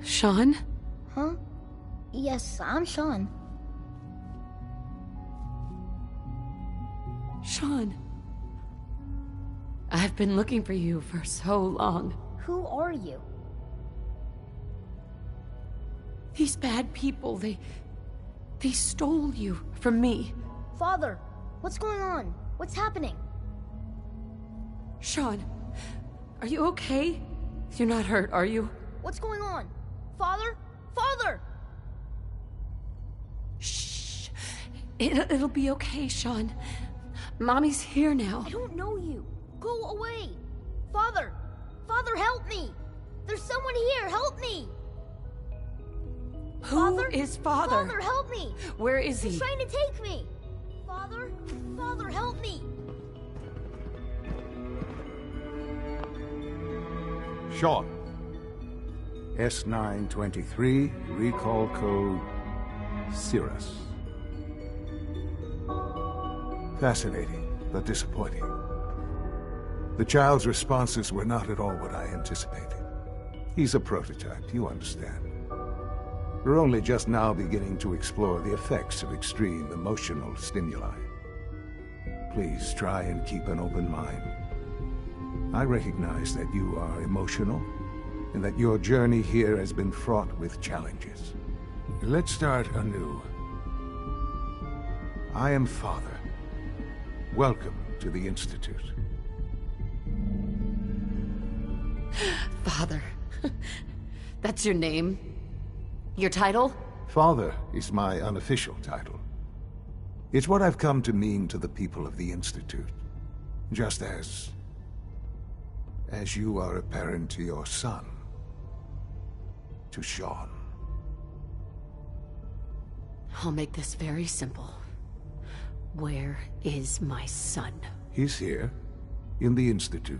Sean? Huh? Yes, I'm Sean. Sean. I've been looking for you for so long. Who are you? These bad people, they stole you from me. Father, what's going on? What's happening? Sean, are you okay? You're not hurt, are you? What's going on? Father? Father! Shh. It'll be okay, Sean. Mommy's here now. I don't know you. Go away. Father! Father, help me! There's someone here, help me! Who is Father? Father, help me! Where is he? He's trying to take me! Father? Father, help me! Sean. S923, recall code Cirrus. Fascinating, but disappointing. The child's responses were not at all what I anticipated. He's a prototype, you understand. We're only just now beginning to explore the effects of extreme emotional stimuli. Please try and keep an open mind. I recognize that you are emotional, and that your journey here has been fraught with challenges. Let's start anew. I am Father. Welcome to the Institute. Father. That's your name? Your title? Father is my unofficial title. It's what I've come to mean to the people of the Institute. Just as you are a parent to your son. To Sean. I'll make this very simple. Where is my son? He's here, in the Institute.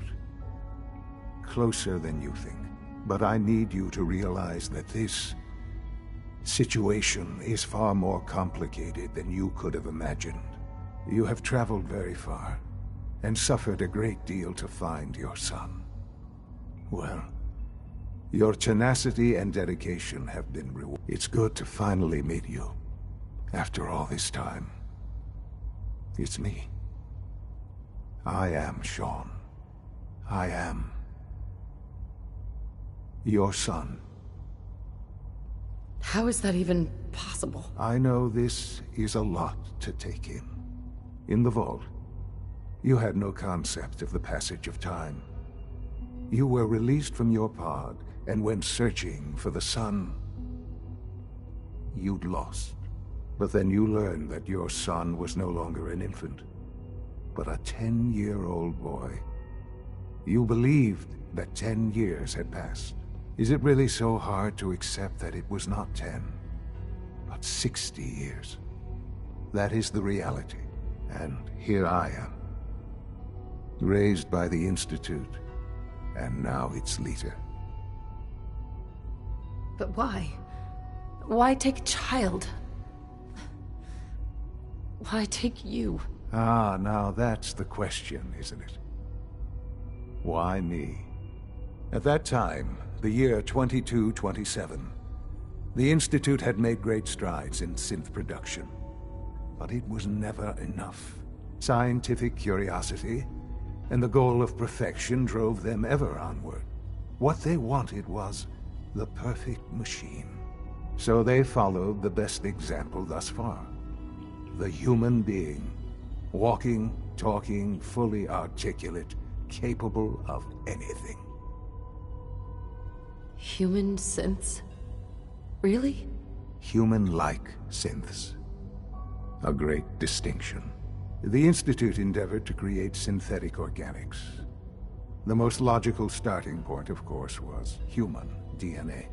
Closer than you think. But I need you to realize that this situation is far more complicated than you could have imagined. You have traveled very far, and suffered a great deal to find your son. Well, your tenacity and dedication have been rewarded. It's good to finally meet you, after all this time. It's me. I am Sean. I am Your son. How is that even possible? I know this is a lot to take in. In the vault, you had no concept of the passage of time. You were released from your pod and went searching for the son you'd lost. But then you learned that your son was no longer an infant, but a 10-year-old boy. You believed that 10 years had passed. Is it really so hard to accept that it was not 10, but 60 years? That is the reality, and here I am. Raised by the Institute, and now its leader. But why? Why take a child? Why take you? Ah, now that's the question, isn't it? Why me? At that time, the year 2227, the Institute had made great strides in synth production. But it was never enough. Scientific curiosity and the goal of perfection drove them ever onward. What they wanted was the perfect machine. So they followed the best example thus far. The human being. Walking, talking, fully articulate, capable of anything. Human synths? Really? Human-like synths. A great distinction. The Institute endeavored to create synthetic organics. The most logical starting point, of course, was human DNA.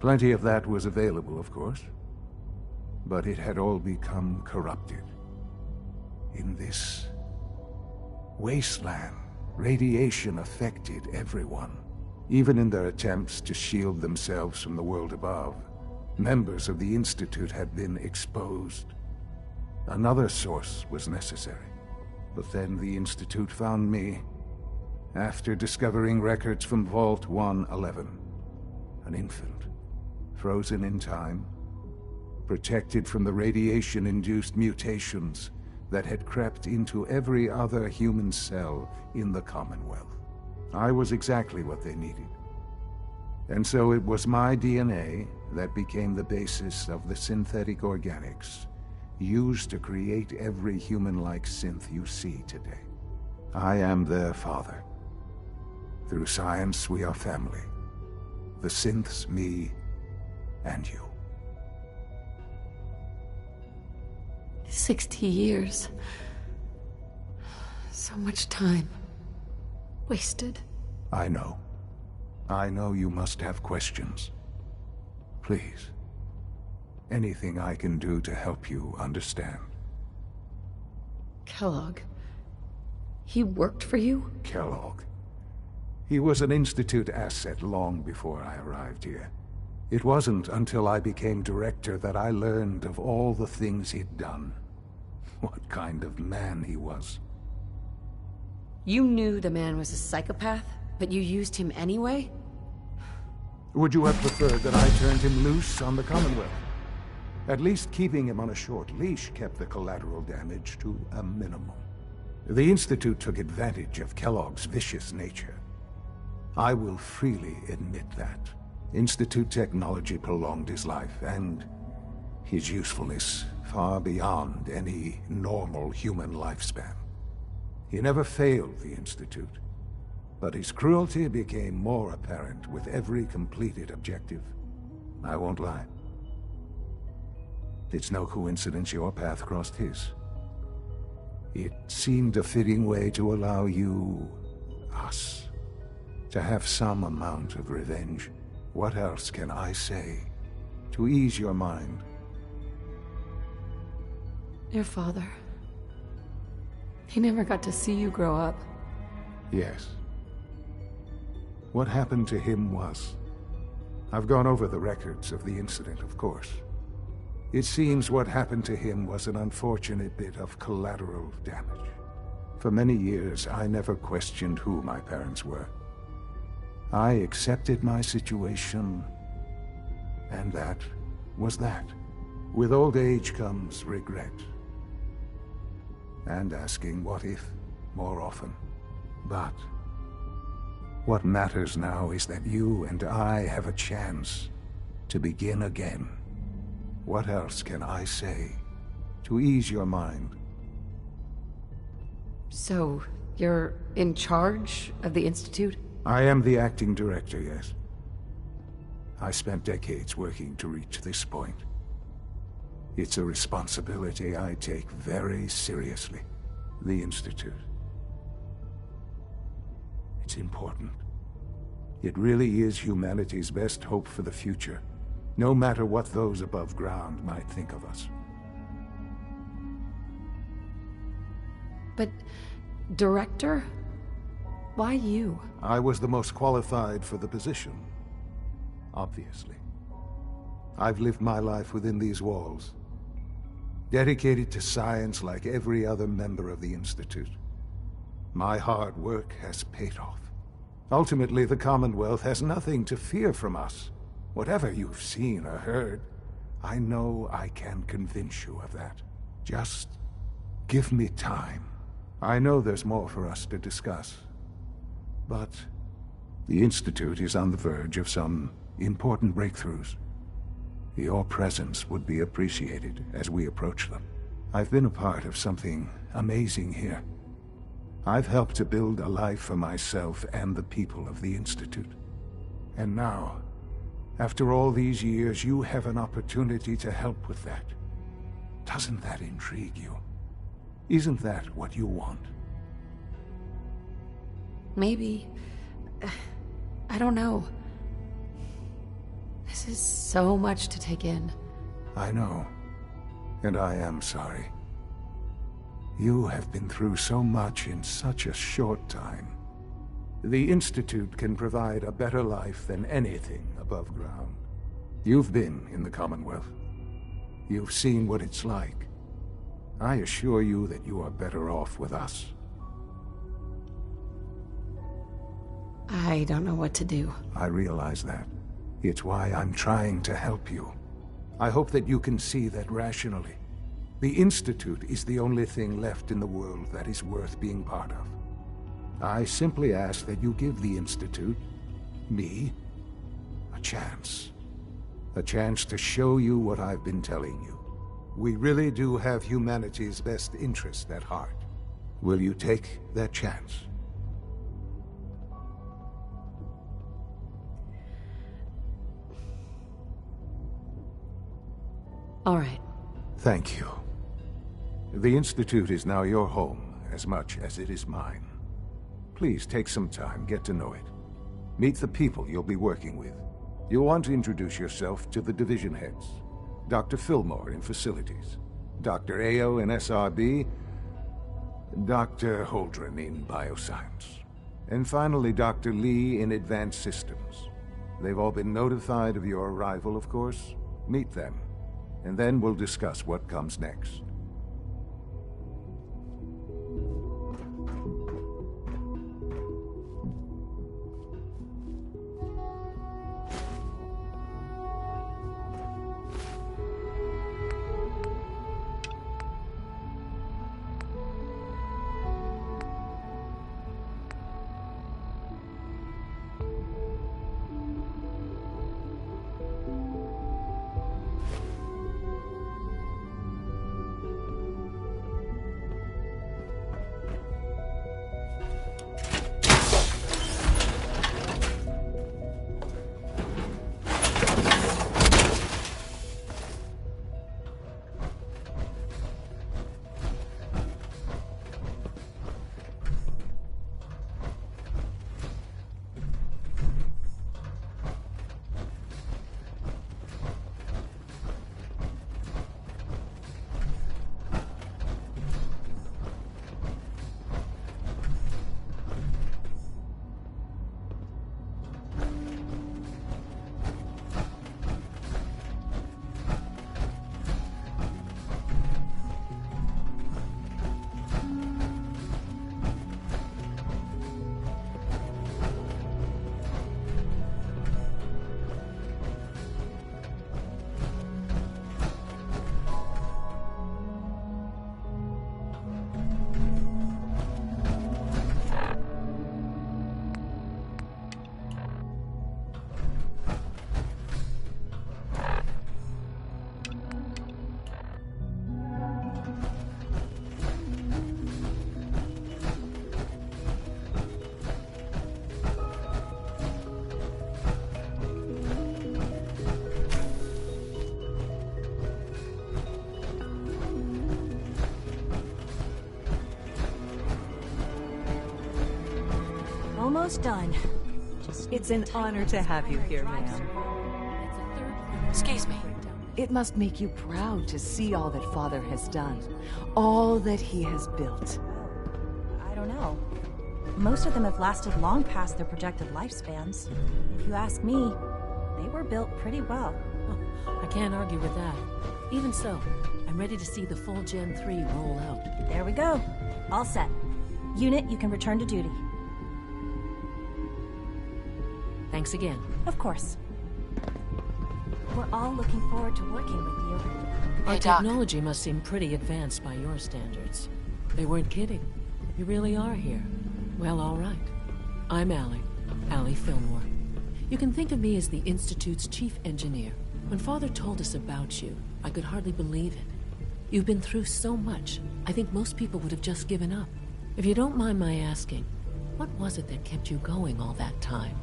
Plenty of that was available, of course. But it had all become corrupted. In this wasteland, radiation affected everyone. Even in their attempts to shield themselves from the world above, members of the Institute had been exposed. Another source was necessary. But then the Institute found me, after discovering records from Vault 111. An infant, frozen in time, protected from the radiation-induced mutations that had crept into every other human cell in the Commonwealth. I was exactly what they needed. And so it was my DNA that became the basis of the synthetic organics used to create every human-like synth you see today. I am their father. Through science, we are family. The synths, me, and you. 60 years. So much time. Wasted. I know. I know you must have questions. Please. Anything I can do to help you understand. Kellogg. He worked for you? Kellogg. He was an Institute asset long before I arrived here. It wasn't until I became director that I learned of all the things he'd done. What kind of man he was. You knew the man was a psychopath, but you used him anyway? Would you have preferred that I turned him loose on the Commonwealth? At least keeping him on a short leash kept the collateral damage to a minimum. The Institute took advantage of Kellogg's vicious nature. I will freely admit that. Institute technology prolonged his life, and his usefulness far beyond any normal human lifespan. He never failed the Institute, but his cruelty became more apparent with every completed objective. I won't lie. It's no coincidence your path crossed his. It seemed a fitting way to allow you, us, to have some amount of revenge. What else can I say to ease your mind? Your father. He never got to see you grow up. Yes. What happened to him was... I've gone over the records of the incident, of course. It seems what happened to him was an unfortunate bit of collateral damage. For many years, I never questioned who my parents were. I accepted my situation, and that was that. With old age comes regret. And asking what if more often. But What matters now is that you and I have a chance to begin again. What else can I say to ease your mind? So, you're in charge of the Institute? I am the acting director, yes. I spent decades working to reach this point. It's a responsibility I take very seriously. The Institute. It's important. It really is humanity's best hope for the future, no matter what those above ground might think of us. But, Director? Why you? I was the most qualified for the position, obviously. I've lived my life within these walls, dedicated to science like every other member of the Institute. My hard work has paid off. Ultimately, the Commonwealth has nothing to fear from us. Whatever you've seen or heard, I know I can convince you of that. Just give me time. I know there's more for us to discuss. But the Institute is on the verge of some important breakthroughs. Your presence would be appreciated as we approach them. I've been a part of something amazing here. I've helped to build a life for myself and the people of the Institute. And now, after all these years, you have an opportunity to help with that. Doesn't that intrigue you? Isn't that what you want? Maybe. I don't know. This is so much to take in. I know. And I am sorry. You have been through so much in such a short time. The Institute can provide a better life than anything above ground. You've been in the Commonwealth. You've seen what it's like. I assure you that you are better off with us. I don't know what to do. I realize that. It's why I'm trying to help you. I hope that you can see that rationally. The Institute is the only thing left in the world that is worth being part of. I simply ask that you give the Institute, me, a chance. A chance to show you what I've been telling you. We really do have humanity's best interest at heart. Will you take that chance? All right. Thank you. The Institute is now your home, as much as it is mine. Please take some time, get to know it. Meet the people you'll be working with. You'll want to introduce yourself to the division heads. Dr. Fillmore in Facilities, Dr. Ayo in SRB, Dr. Holdren in Bioscience, and finally Dr. Lee in Advanced Systems. They've all been notified of your arrival, of course. Meet them, and then we'll discuss what comes next. almost done. It's an honor to have you here, ma'am. Excuse me. It must make you proud to see all that Father has done. All that he has built. I don't know. Most of them have lasted long past their projected lifespans. If you ask me, they were built pretty well. I can't argue with that. Even so, I'm ready to see the full Gen 3 roll out. There we go. All set. Unit, you can return to duty. Thanks again. Of course. We're all looking forward to working with you. Our technology must seem pretty advanced by your standards. They weren't kidding. You really are here. Well, all right. I'm Allie Fillmore. You can think of me as the Institute's chief engineer. When Father told us about you, I could hardly believe it. You've been through so much, I think most people would have just given up. If you don't mind my asking, what was it that kept you going all that time?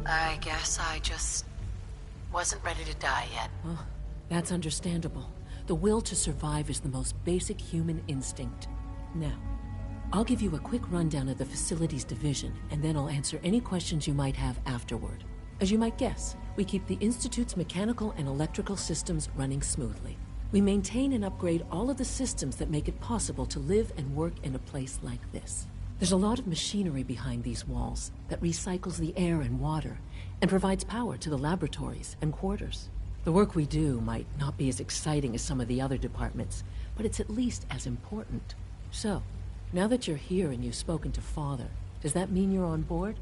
I guess I just wasn't ready to die yet. Oh, that's understandable. The will to survive is the most basic human instinct. Now, I'll give you a quick rundown of the Facilities Division, and then I'll answer any questions you might have afterward. As you might guess, we keep the Institute's mechanical and electrical systems running smoothly. We maintain and upgrade all of the systems that make it possible to live and work in a place like this. There's a lot of machinery behind these walls that recycles the air and water and provides power to the laboratories and quarters. The work we do might not be as exciting as some of the other departments, but it's at least as important. So, now that you're here and you've spoken to Father, does that mean you're on board?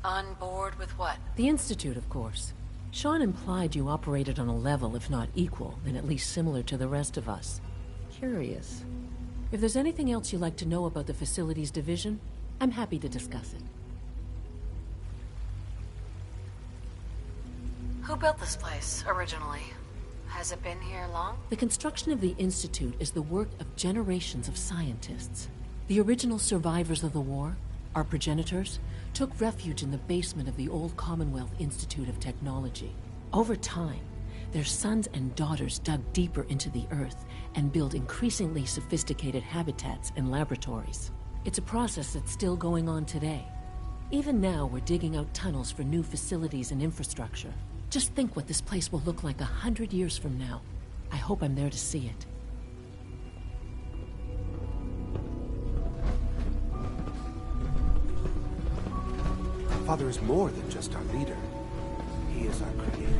On board with what? The Institute, of course. Sean implied you operated on a level, if not equal, then at least similar to the rest of us. Curious. If there's anything else you'd like to know about the Facilities Division, I'm happy to discuss it. Who built this place, originally? Has it been here long? The construction of the Institute is the work of generations of scientists. The original survivors of the war, our progenitors, took refuge in the basement of the old Commonwealth Institute of Technology. Over time, their sons and daughters dug deeper into the earth and built increasingly sophisticated habitats and laboratories. It's a process that's still going on today. Even now, we're digging out tunnels for new facilities and infrastructure. Just think what this place will look like 100 years from now. I hope I'm there to see it. Father is more than just our leader. He is our creator.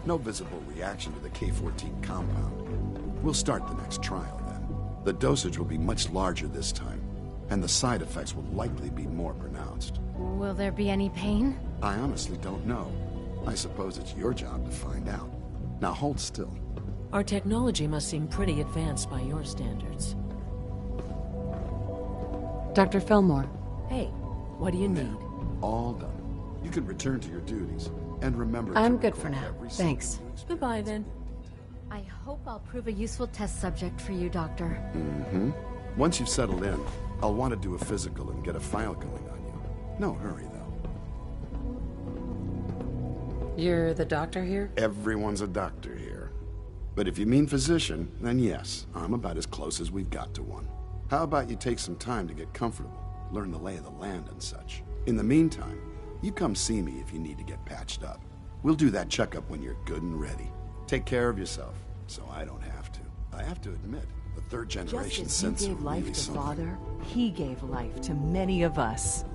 No visible reaction to the K-14 compound. We'll start the next trial then. The dosage will be much larger this time, and the side effects will likely be more pronounced. Will there be any pain? I honestly don't know. I suppose it's your job to find out. Now hold still. Our technology must seem pretty advanced by your standards. Dr. Fillmore. Hey, what do you need? All done. You can return to your duties. And remember, I'm good for now. Thanks. Goodbye, then. I hope I'll prove a useful test subject for you, Doctor. Mm-hmm. Once you've settled in, I'll want to do a physical and get a file going on you. No hurry, though. You're the doctor here? Everyone's a doctor here. But if you mean physician, then yes, I'm about as close as we've got to one. How about you take some time to get comfortable, learn the lay of the land and such? In the meantime, you come see me if you need to get patched up. We'll do that checkup when you're good and ready. Take care of yourself, so I don't have to. I have to admit, the third generation Just as you sensor gave life really to something. Father, he gave life to many of us.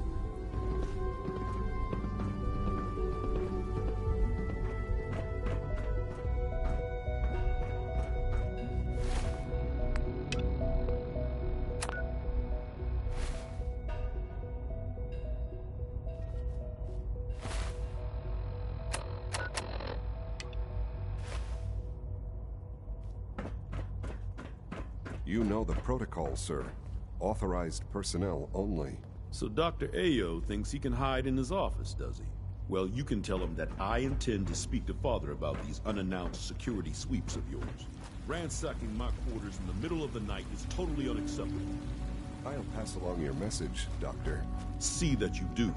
You know the protocol, sir. Authorized personnel only. So Dr. Ayo thinks he can hide in his office, does he? Well, you can tell him that I intend to speak to Father about these unannounced security sweeps of yours. Ransacking my quarters in the middle of the night is totally unacceptable. I'll pass along your message, Doctor. See that you do.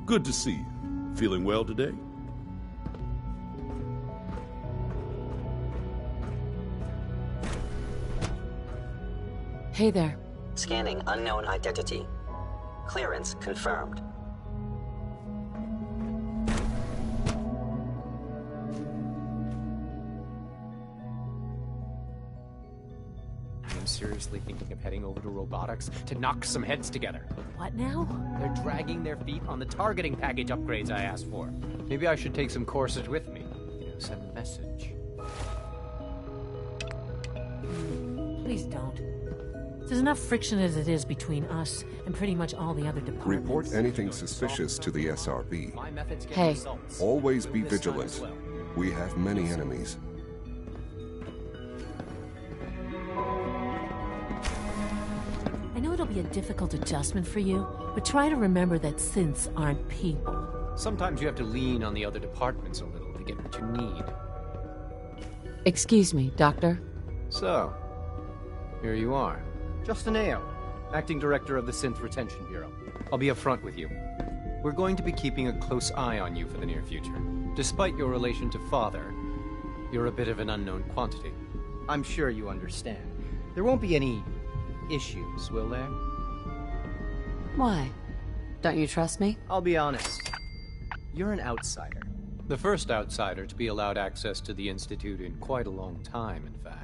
Good to see you. Feeling well today? Hey there. Scanning unknown identity. Clearance confirmed. I'm seriously thinking of heading over to robotics to knock some heads together. What now? They're dragging their feet on the targeting package upgrades I asked for. Maybe I should take some courses with me. Send a message. Please don't. There's enough friction as it is between us and pretty much all the other departments. Report anything suspicious to the SRB. Hey. Always be vigilant. We have many enemies. I know it'll be a difficult adjustment for you, but try to remember that synths aren't people. Sometimes you have to lean on the other departments a little to get what you need. Excuse me, Doctor. So, here you are. Justin Ayo, Acting Director of the Synth Retention Bureau. I'll be upfront with you. We're going to be keeping a close eye on you for the near future. Despite your relation to Father, you're a bit of an unknown quantity. I'm sure you understand. There won't be any issues, will there? Why? Don't you trust me? I'll be honest. You're an outsider. The first outsider to be allowed access to the Institute in quite a long time, in fact.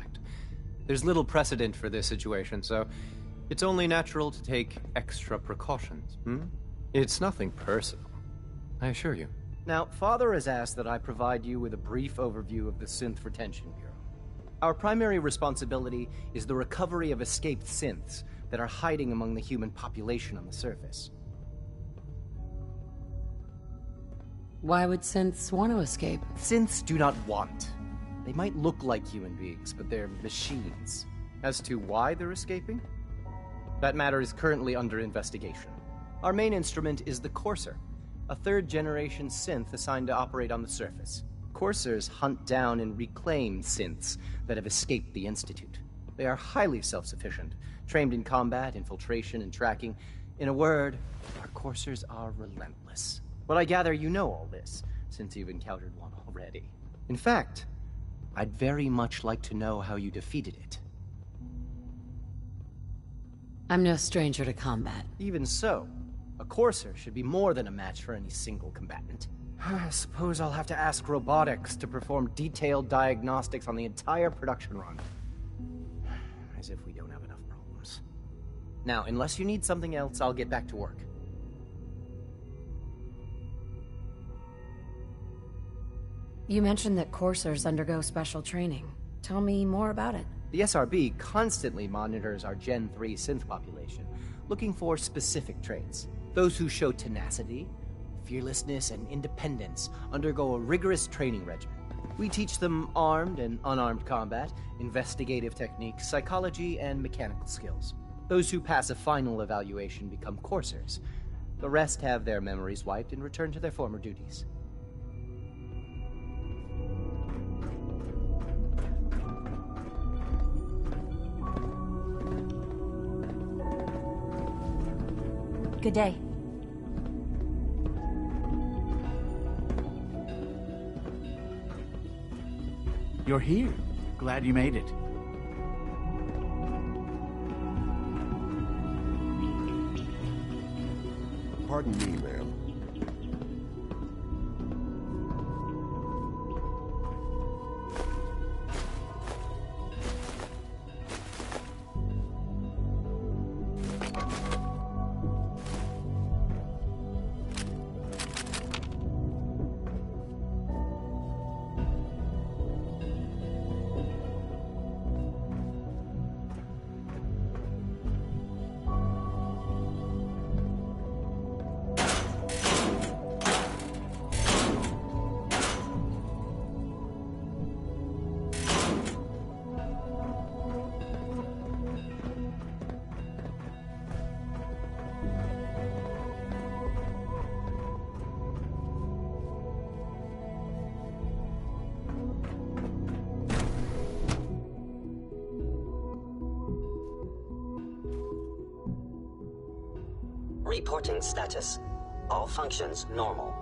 There's little precedent for this situation, so it's only natural to take extra precautions, It's nothing personal, I assure you. Now, Father has asked that I provide you with a brief overview of the Synth Retention Bureau. Our primary responsibility is the recovery of escaped synths that are hiding among the human population on the surface. Why would synths want to escape? Synths do not want. They might look like human beings, but they're machines. As to why they're escaping? That matter is currently under investigation. Our main instrument is the Courser, a third-generation synth assigned to operate on the surface. Coursers hunt down and reclaim synths that have escaped the Institute. They are highly self-sufficient, trained in combat, infiltration, and tracking. In a word, our Coursers are relentless. But I gather you know all this, since you've encountered one already. In fact, I'd very much like to know how you defeated it. I'm no stranger to combat. Even so, a Courser should be more than a match for any single combatant. I suppose I'll have to ask robotics to perform detailed diagnostics on the entire production run. As if we don't have enough problems. Now, unless you need something else, I'll get back to work. You mentioned that coursers undergo special training. Tell me more about it. The SRB constantly monitors our Gen 3 synth population, looking for specific traits. Those who show tenacity, fearlessness, and independence undergo a rigorous training regimen. We teach them armed and unarmed combat, investigative techniques, psychology, and mechanical skills. Those who pass a final evaluation become coursers. The rest have their memories wiped and return to their former duties. Good day. You're here. Glad you made it. Pardon me, ma'am. Reporting status. All functions normal.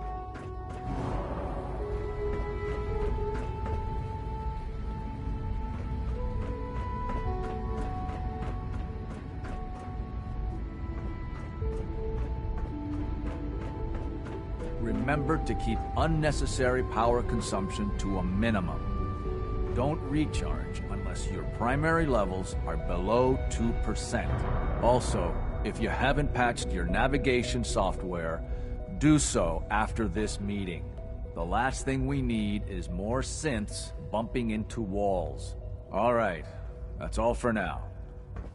Remember to keep unnecessary power consumption to a minimum. Don't recharge unless your primary levels are below 2%. Also, if you haven't patched your navigation software, do so after this meeting. The last thing we need is more synths bumping into walls. All right, that's all for now.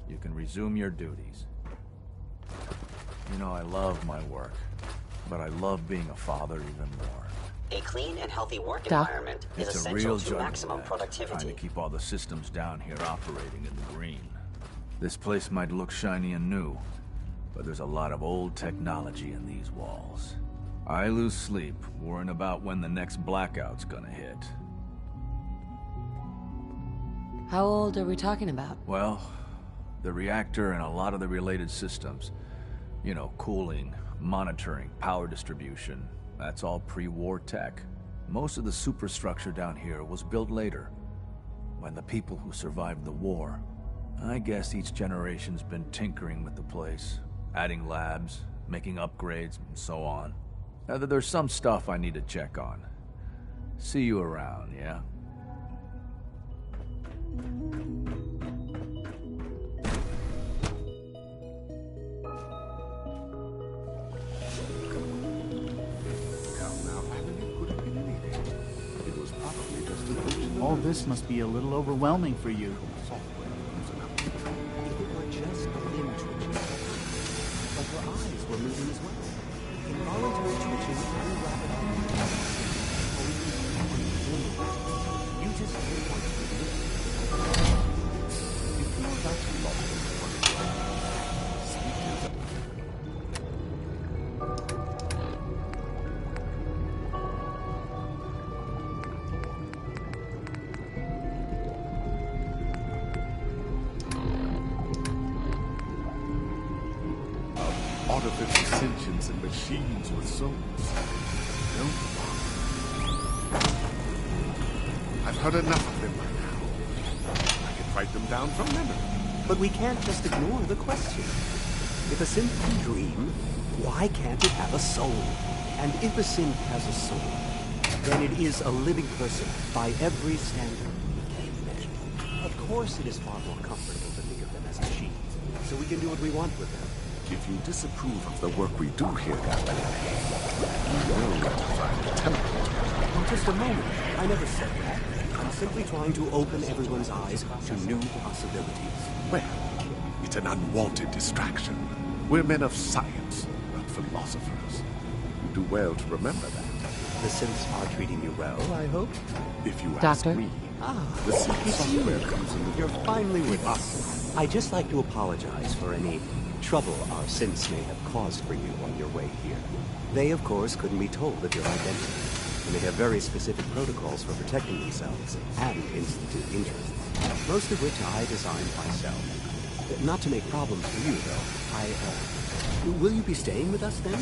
You can resume your duties. You know, I love my work, but I love being a father even more. A clean and healthy work Doc? environment is It's a essential real to juggle, maximum trying productivity. to keep all the systems down here operating in the green. This place might look shiny and new, but there's a lot of old technology in these walls. I lose sleep worrying about when the next blackout's gonna hit. How old are we talking about? Well, the reactor and a lot of the related systems. You know, cooling, monitoring, power distribution. That's all pre-war tech. Most of the superstructure down here was built later, when the people who survived the war. I guess each generation's been tinkering with the place, adding labs, making upgrades, and so on. Now, there's some stuff I need to check on. See you around, yeah? All this must be a little overwhelming for you. Just a limb twitching. But her eyes were moving as well. Involuntary twitching and rapid eye. You just didn't want to admit it. You feel about to love it. Speak to them. Artificial sentience and machines with souls. Don't bother. I've heard enough of them by now. I can fight them down from memory. But we can't just ignore the question. If a synth can dream, why can't it have a soul? And if a synth has a soul, then it is a living person by every standard we can imagine. Of course it is far more comfortable to think of them as machines, so we can do what we want with them. If you disapprove of the work we do here, Captain, you will ratify the teleporter. Oh, just a moment. I never said that. I'm simply trying to open everyone's eyes to new possibilities. Well, it's an unwanted distraction. We're men of science, not philosophers. You do well to remember that. The synths are treating you well, I hope? If you ask Doctor? me, the synth it's you. software comes in the You're finally with us. I'd just like to apologize for any trouble our synths may have caused for you on your way here. They, of course, couldn't be told of your identity, and they have very specific protocols for protecting themselves and Institute interests, most of which I designed myself. Not to make problems for you, though. Will you be staying with us, then?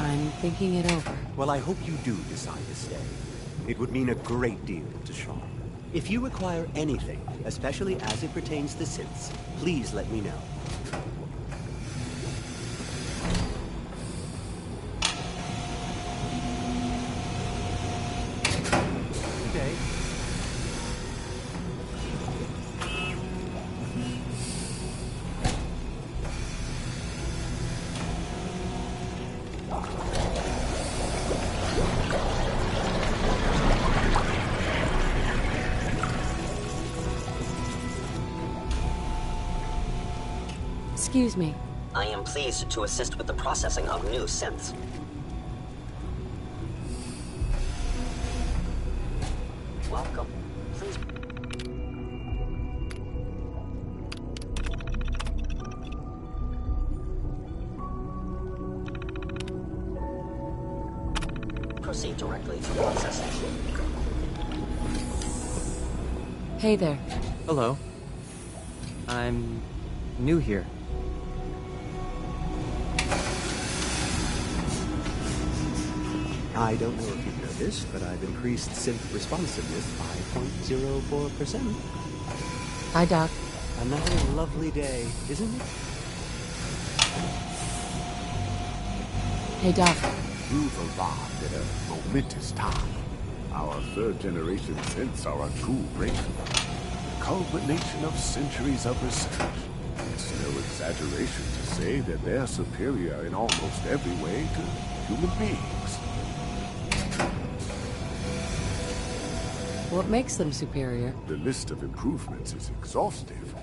I'm thinking it over. Well, I hope you do decide to stay. It would mean a great deal to Sean. If you require anything, especially as it pertains to synths, please let me know. Okay. Excuse me. I am pleased to assist with the processing of new synths. Welcome. Please. Proceed directly to processing. Hey there. Hello. I'm new here. I don't know if you've noticed, but I've increased synth responsiveness by 0.04%. Hi, Doc. Another lovely day, isn't it? Hey, Doc. You've arrived at a momentous time. Our third-generation synths are a true breakthrough. The culmination of centuries of research. It's no exaggeration to say that they're superior in almost every way to human beings. What makes them superior? The list of improvements is exhaustive.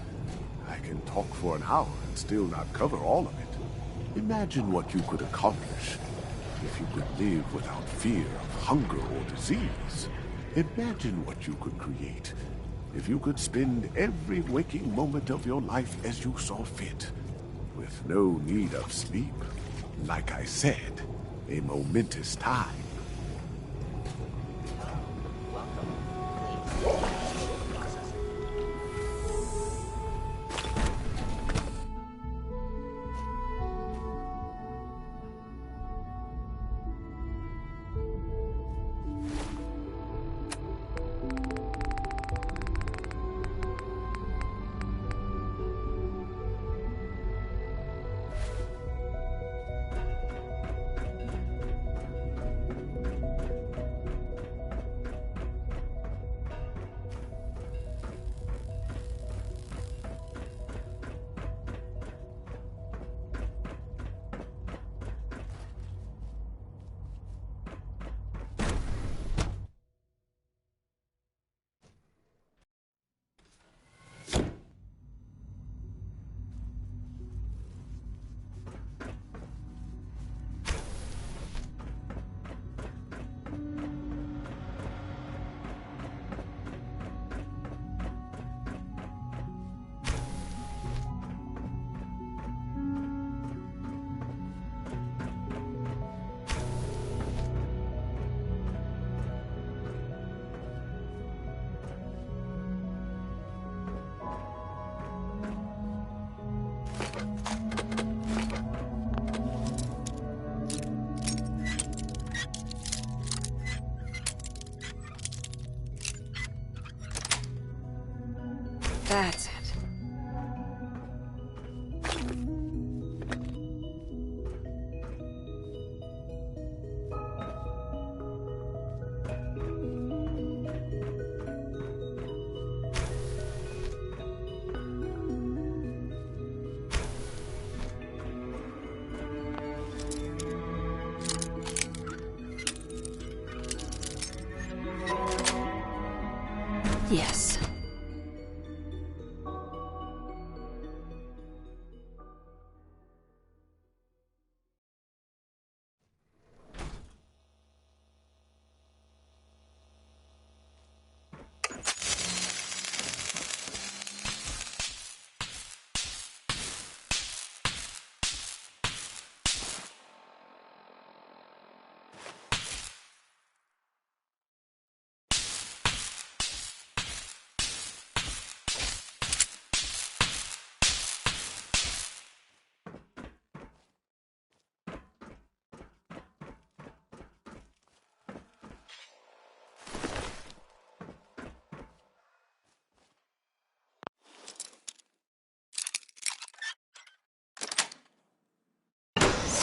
I can talk for an hour and still not cover all of it. Imagine what you could accomplish if you could live without fear of hunger or disease. Imagine what you could create if you could spend every waking moment of your life as you saw fit, with no need of sleep. Like I said, a momentous time. That's it. Yes.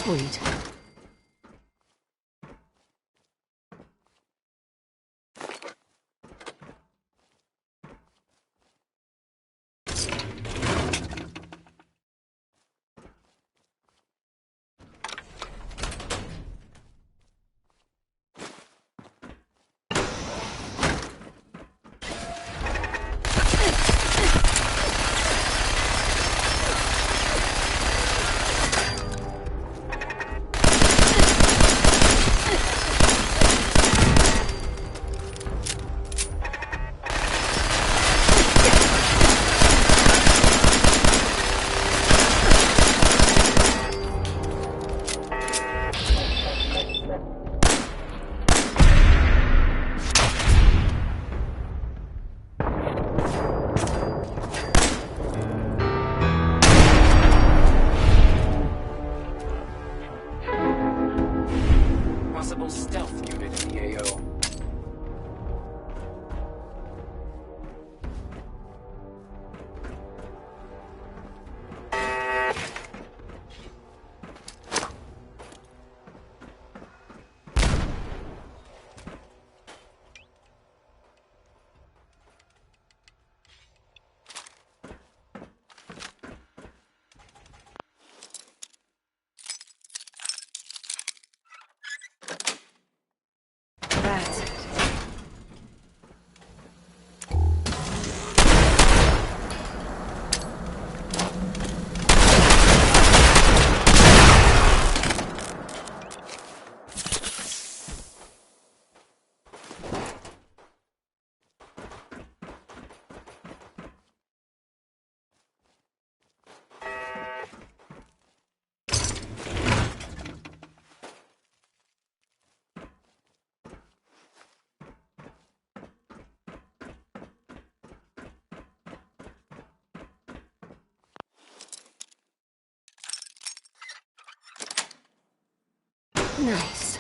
Sweet. possible stealth unit in the AO. That's it. Nice.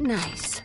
Nice.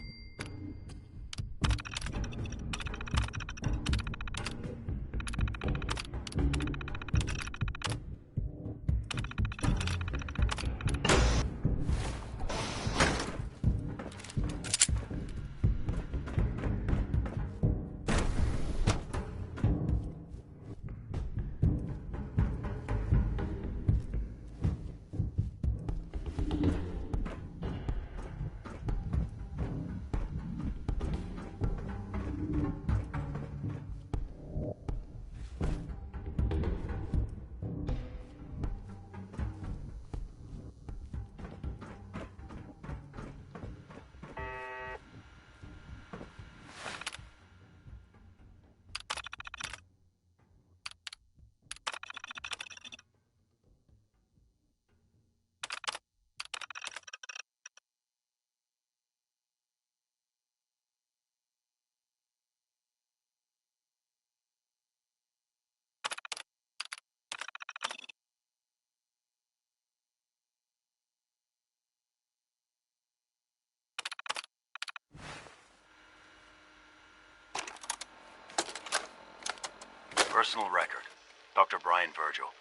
personal record, Dr. Brian Virgil.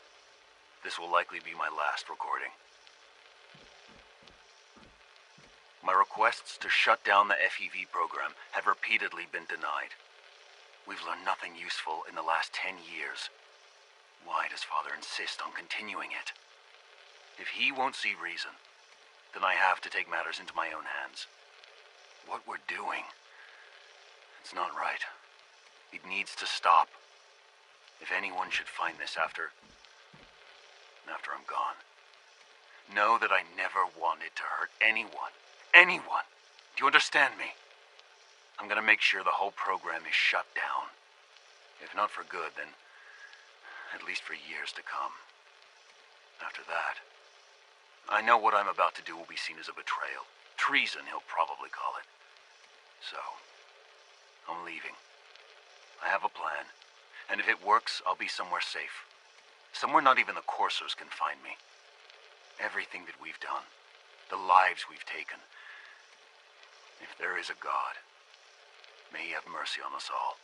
This will likely be my last recording. My requests to shut down the FEV program have repeatedly been denied. We've learned nothing useful in the last 10 years. Why does Father insist on continuing it? If he won't see reason, then I have to take matters into my own hands. What we're doing, it's not right. It needs to stop. If anyone should find this after I'm gone, know that I never wanted to hurt anyone. Anyone! Do you understand me? I'm gonna make sure the whole program is shut down. If not for good, then at least for years to come. After that, I know what I'm about to do will be seen as a betrayal. Treason, he'll probably call it. So, I'm leaving. I have a plan, and if it works, I'll be somewhere safe. Somewhere not even the coursers can find me. Everything that we've done, the lives we've taken. If there is a God, may he have mercy on us all.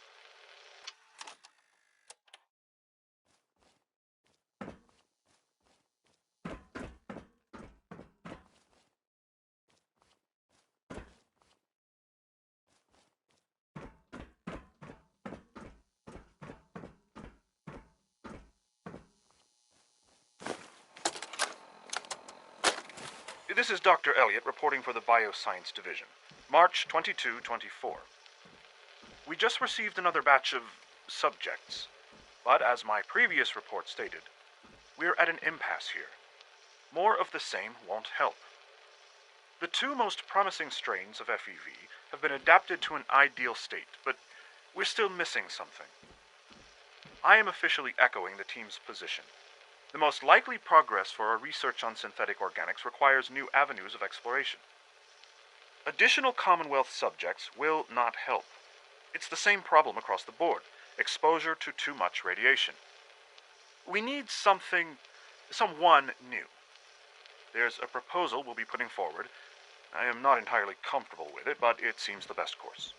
This is Dr. Elliot reporting for the Bioscience Division, March 22-24. We just received another batch of subjects, but as my previous report stated, we're at an impasse here. More of the same won't help. The two most promising strains of FEV have been adapted to an ideal state, but we're still missing something. I am officially echoing the team's position. The most likely progress for our research on synthetic organics requires new avenues of exploration. Additional Commonwealth subjects will not help. It's the same problem across the board: exposure to too much radiation. We need someone new. There's a proposal we'll be putting forward. I am not entirely comfortable with it, but it seems the best course.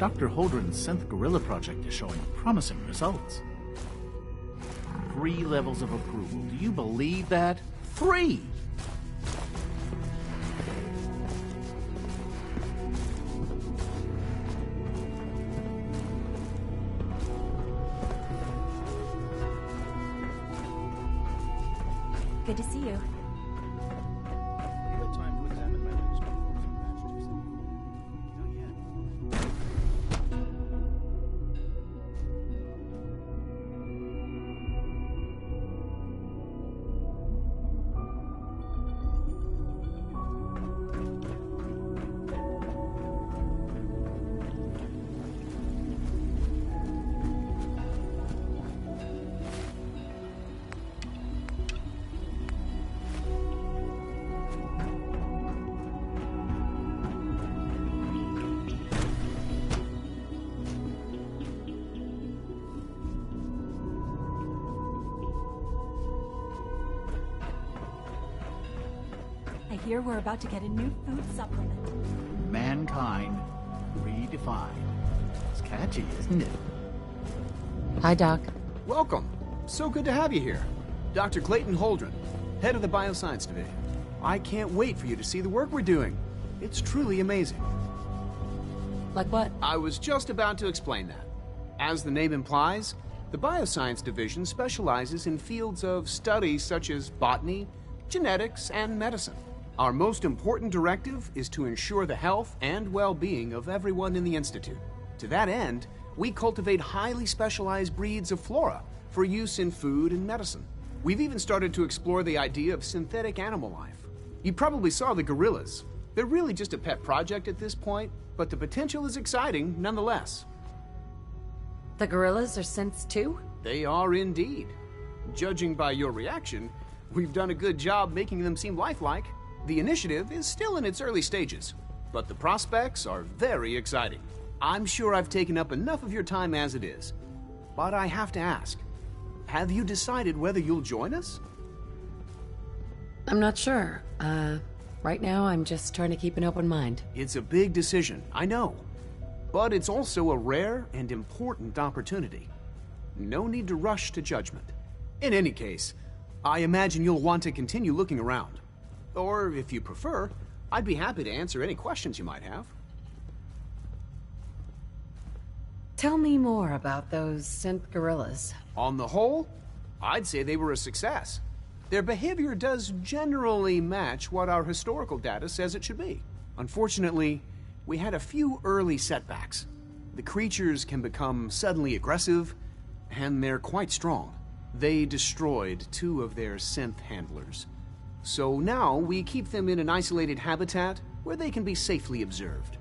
Dr. Holdren's synth gorilla project is showing promising results. 3 levels of approval. Do you believe that? 3! Good to see you. I hear we're about to get a new food supplement. Mankind redefined. It's catchy, isn't it? Hi, Doc. Welcome. So good to have you here. Dr. Clayton Holdren, head of the Bioscience Division. I can't wait for you to see the work we're doing. It's truly amazing. Like what? I was just about to explain that. As the name implies, the Bioscience Division specializes in fields of study such as botany, genetics, and medicine. Our most important directive is to ensure the health and well-being of everyone in the Institute. To that end, we cultivate highly specialized breeds of flora for use in food and medicine. We've even started to explore the idea of synthetic animal life. You probably saw the gorillas. They're really just a pet project at this point, but the potential is exciting nonetheless. The gorillas are synths too? They are indeed. Judging by your reaction, we've done a good job making them seem lifelike. The initiative is still in its early stages, but the prospects are very exciting. I'm sure I've taken up enough of your time as it is, but I have to ask, have you decided whether you'll join us? I'm not sure. Right now I'm just trying to keep an open mind. It's a big decision, I know, but it's also a rare and important opportunity. No need to rush to judgment. In any case, I imagine you'll want to continue looking around. Or, if you prefer, I'd be happy to answer any questions you might have. Tell me more about those synth gorillas. On the whole, I'd say they were a success. Their behavior does generally match what our historical data says it should be. Unfortunately, we had a few early setbacks. The creatures can become suddenly aggressive, and they're quite strong. They destroyed 2 of their synth handlers. So now we keep them in an isolated habitat where they can be safely observed.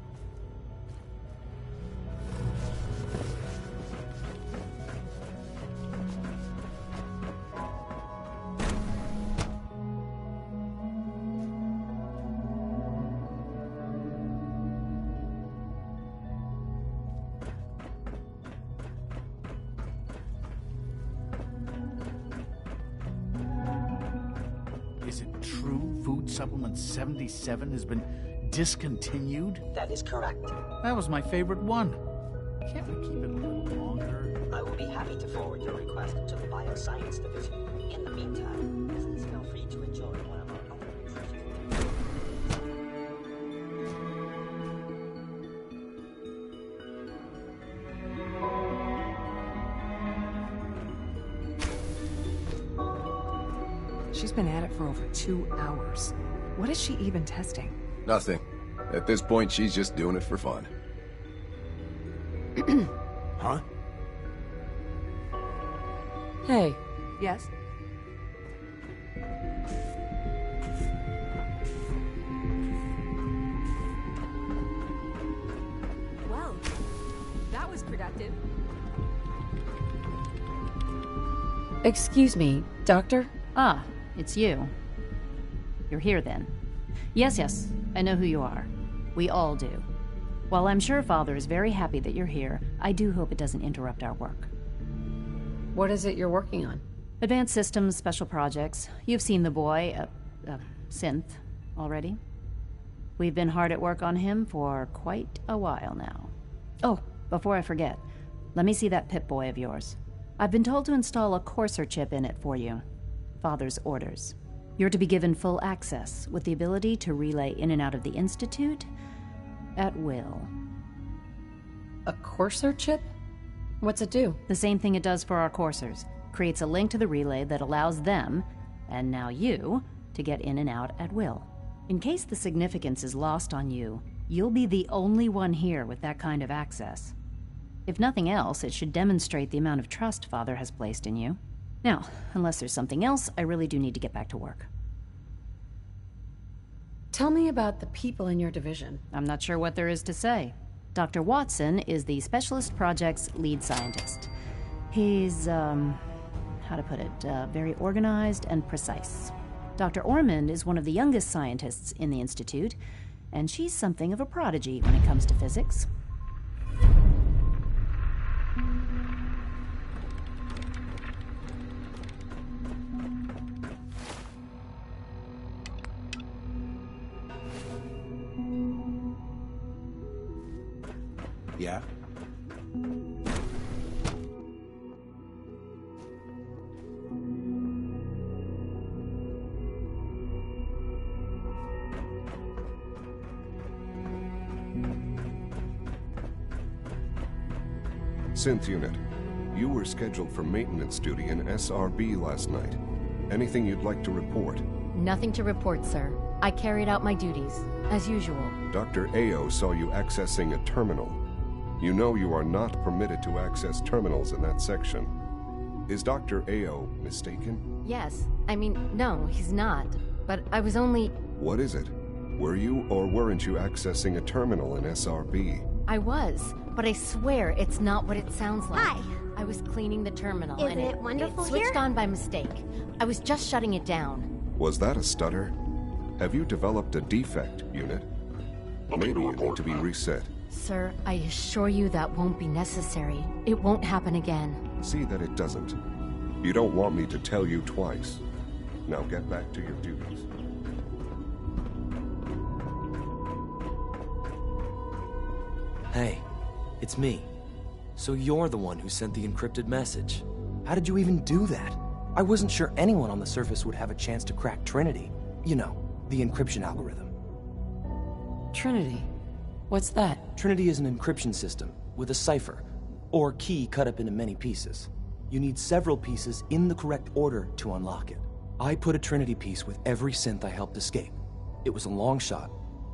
Is it true Food Supplement 77 has been discontinued? That is correct. That was my favorite one. Can't we keep it a little longer? I will be happy to forward your request to the Bioscience Division. In the meantime, please feel free to enjoy one of our other nutritious. She's been at it for over 2 hours. What is she even testing? Nothing. At this point, she's just doing it for fun. Huh? Hey. Yes? Well, that was productive. Excuse me, Doctor? Ah, it's you. You're here then. Yes, I know who you are. We all do. While I'm sure Father is very happy that you're here, I do hope it doesn't interrupt our work. What is it you're working on? Advanced systems, special projects. You've seen the boy, Synth, already. We've been hard at work on him for quite a while now. Oh, before I forget, let me see that Pip-Boy of yours. I've been told to install a Courser chip in it for you. Father's orders. You're to be given full access, with the ability to relay in and out of the Institute at will. A Courser chip? What's it do? The same thing it does for our coursers. Creates a link to the relay that allows them, and now you, to get in and out at will. In case the significance is lost on you, you'll be the only one here with that kind of access. If nothing else, it should demonstrate the amount of trust Father has placed in you. Now, unless there's something else, I really do need to get back to work. Tell me about the people in your division. I'm not sure what there is to say. Dr. Watson is the Specialist Project's lead scientist. He's, how to put it, very organized and precise. Dr. Ormond is one of the youngest scientists in the Institute, and she's something of a prodigy when it comes to physics. Yeah? Synth Unit, you were scheduled for maintenance duty in SRB last night. Anything you'd like to report? Nothing to report, sir. I carried out my duties, as usual. Dr. Ao saw you accessing a terminal. You know you are not permitted to access terminals in that section. Is Dr. Ao mistaken? Yes. I mean, no, he's not. But I was only... What is it? Were you or weren't you accessing a terminal in SRB? I was, but I swear it's not what it sounds like. Hi. I was cleaning the terminal Isn't and it wonderful it switched here? on by mistake. I was just shutting it down. Was that a stutter? Have you developed a defect, Unit? Maybe you need to be reset. Sir, I assure you that won't be necessary. It won't happen again. See that it doesn't. You don't want me to tell you twice. Now get back to your duties. Hey, it's me. So you're the one who sent the encrypted message. How did you even do that? I wasn't sure anyone on the surface would have a chance to crack Trinity. You know, the encryption algorithm. Trinity? What's that? Trinity is an encryption system with a cipher, or key cut up into many pieces. You need several pieces in the correct order to unlock it. I put a Trinity piece with every synth I helped escape. It was a long shot,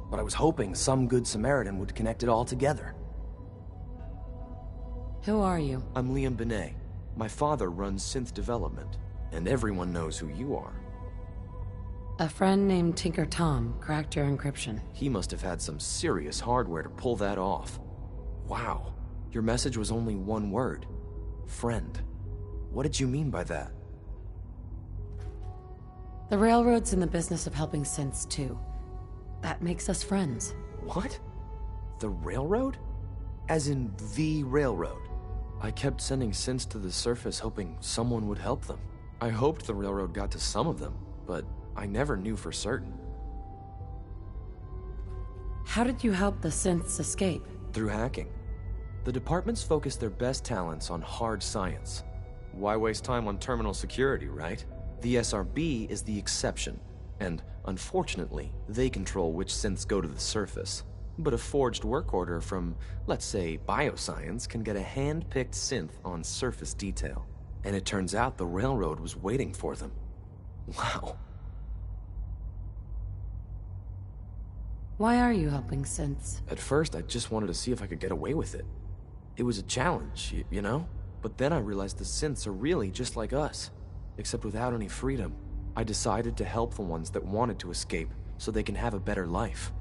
but I was hoping some good Samaritan would connect it all together. Who are you? I'm Liam Benet. My father runs synth development, and everyone knows who you are. A friend named Tinker Tom cracked your encryption. He must have had some serious hardware to pull that off. Wow. Your message was only one word. Friend. What did you mean by that? The Railroad's in the business of helping synths, too. That makes us friends. What? The Railroad? As in the Railroad? I kept sending synths to the surface hoping someone would help them. I hoped the Railroad got to some of them, but I never knew for certain. How did you help the synths escape? Through hacking. The departments focus their best talents on hard science. Why waste time on terminal security, right? The SRB is the exception, and unfortunately, they control which synths go to the surface. But a forged work order from, let's say, bioscience can get a hand-picked synth on surface detail. And it turns out the Railroad was waiting for them. Wow. Why are you helping synths? At first, I just wanted to see if I could get away with it. It was a challenge, you know? But then I realized the synths are really just like us, except without any freedom. I decided to help the ones that wanted to escape so they can have a better life.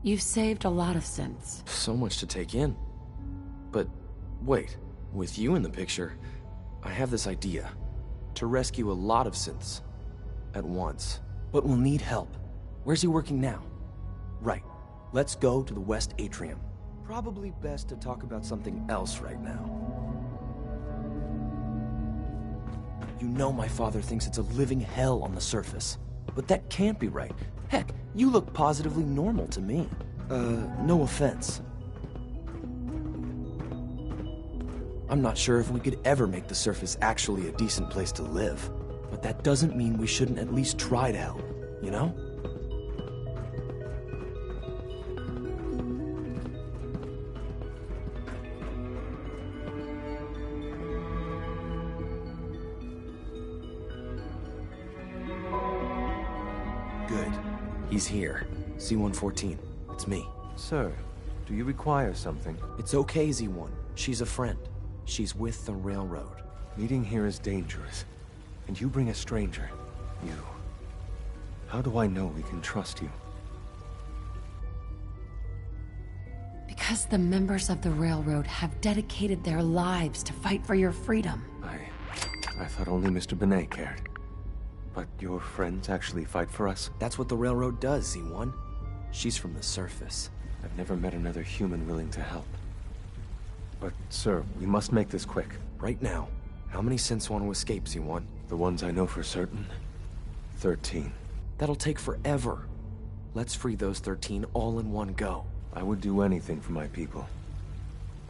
You've saved a lot of synths. So much to take in. But wait, with you in the picture, I have this idea. To rescue a lot of synths at once. But we'll need help. Where's he working now? Right. Let's go to the West Atrium. Probably best to talk about something else right now. You know my father thinks it's a living hell on the surface. But that can't be right. Heck, you look positively normal to me. No offense. I'm not sure if we could ever make the surface actually a decent place to live. But that doesn't mean we shouldn't at least try to help, you know? Good. He's here. C-114. It's me. Sir, do you require something? It's okay, Z-1. She's a friend. She's with the railroad. Meeting here is dangerous. And you bring a stranger. You. How do I know we can trust you? Because the members of the railroad have dedicated their lives to fight for your freedom. I thought only Mr. Benet cared. But your friends actually fight for us? That's what the railroad does, Z1. She's from the surface. I've never met another human willing to help. But, sir, we must make this quick. Right now. How many synths want to escape, Z1? The ones I know for certain? 13. That'll take forever. Let's free those 13 all in one go. I would do anything for my people.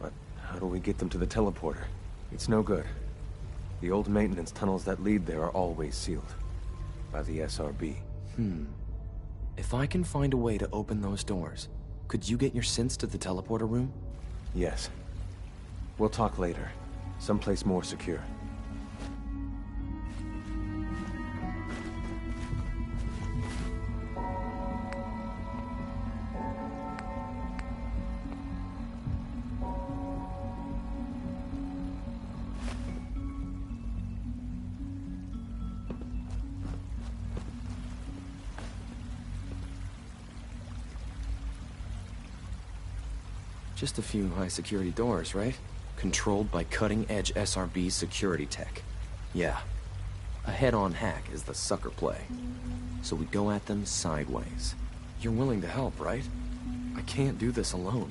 But how do we get them to the teleporter? It's no good. The old maintenance tunnels that lead there are always sealed. By the SRB. If I can find a way to open those doors, could you get your synths to the teleporter room? Yes. We'll talk later. Someplace more secure. Just a few high-security doors, right? Controlled by cutting-edge SRB security tech. Yeah. A head-on hack is the sucker play. So we go at them sideways. You're willing to help, right? I can't do this alone.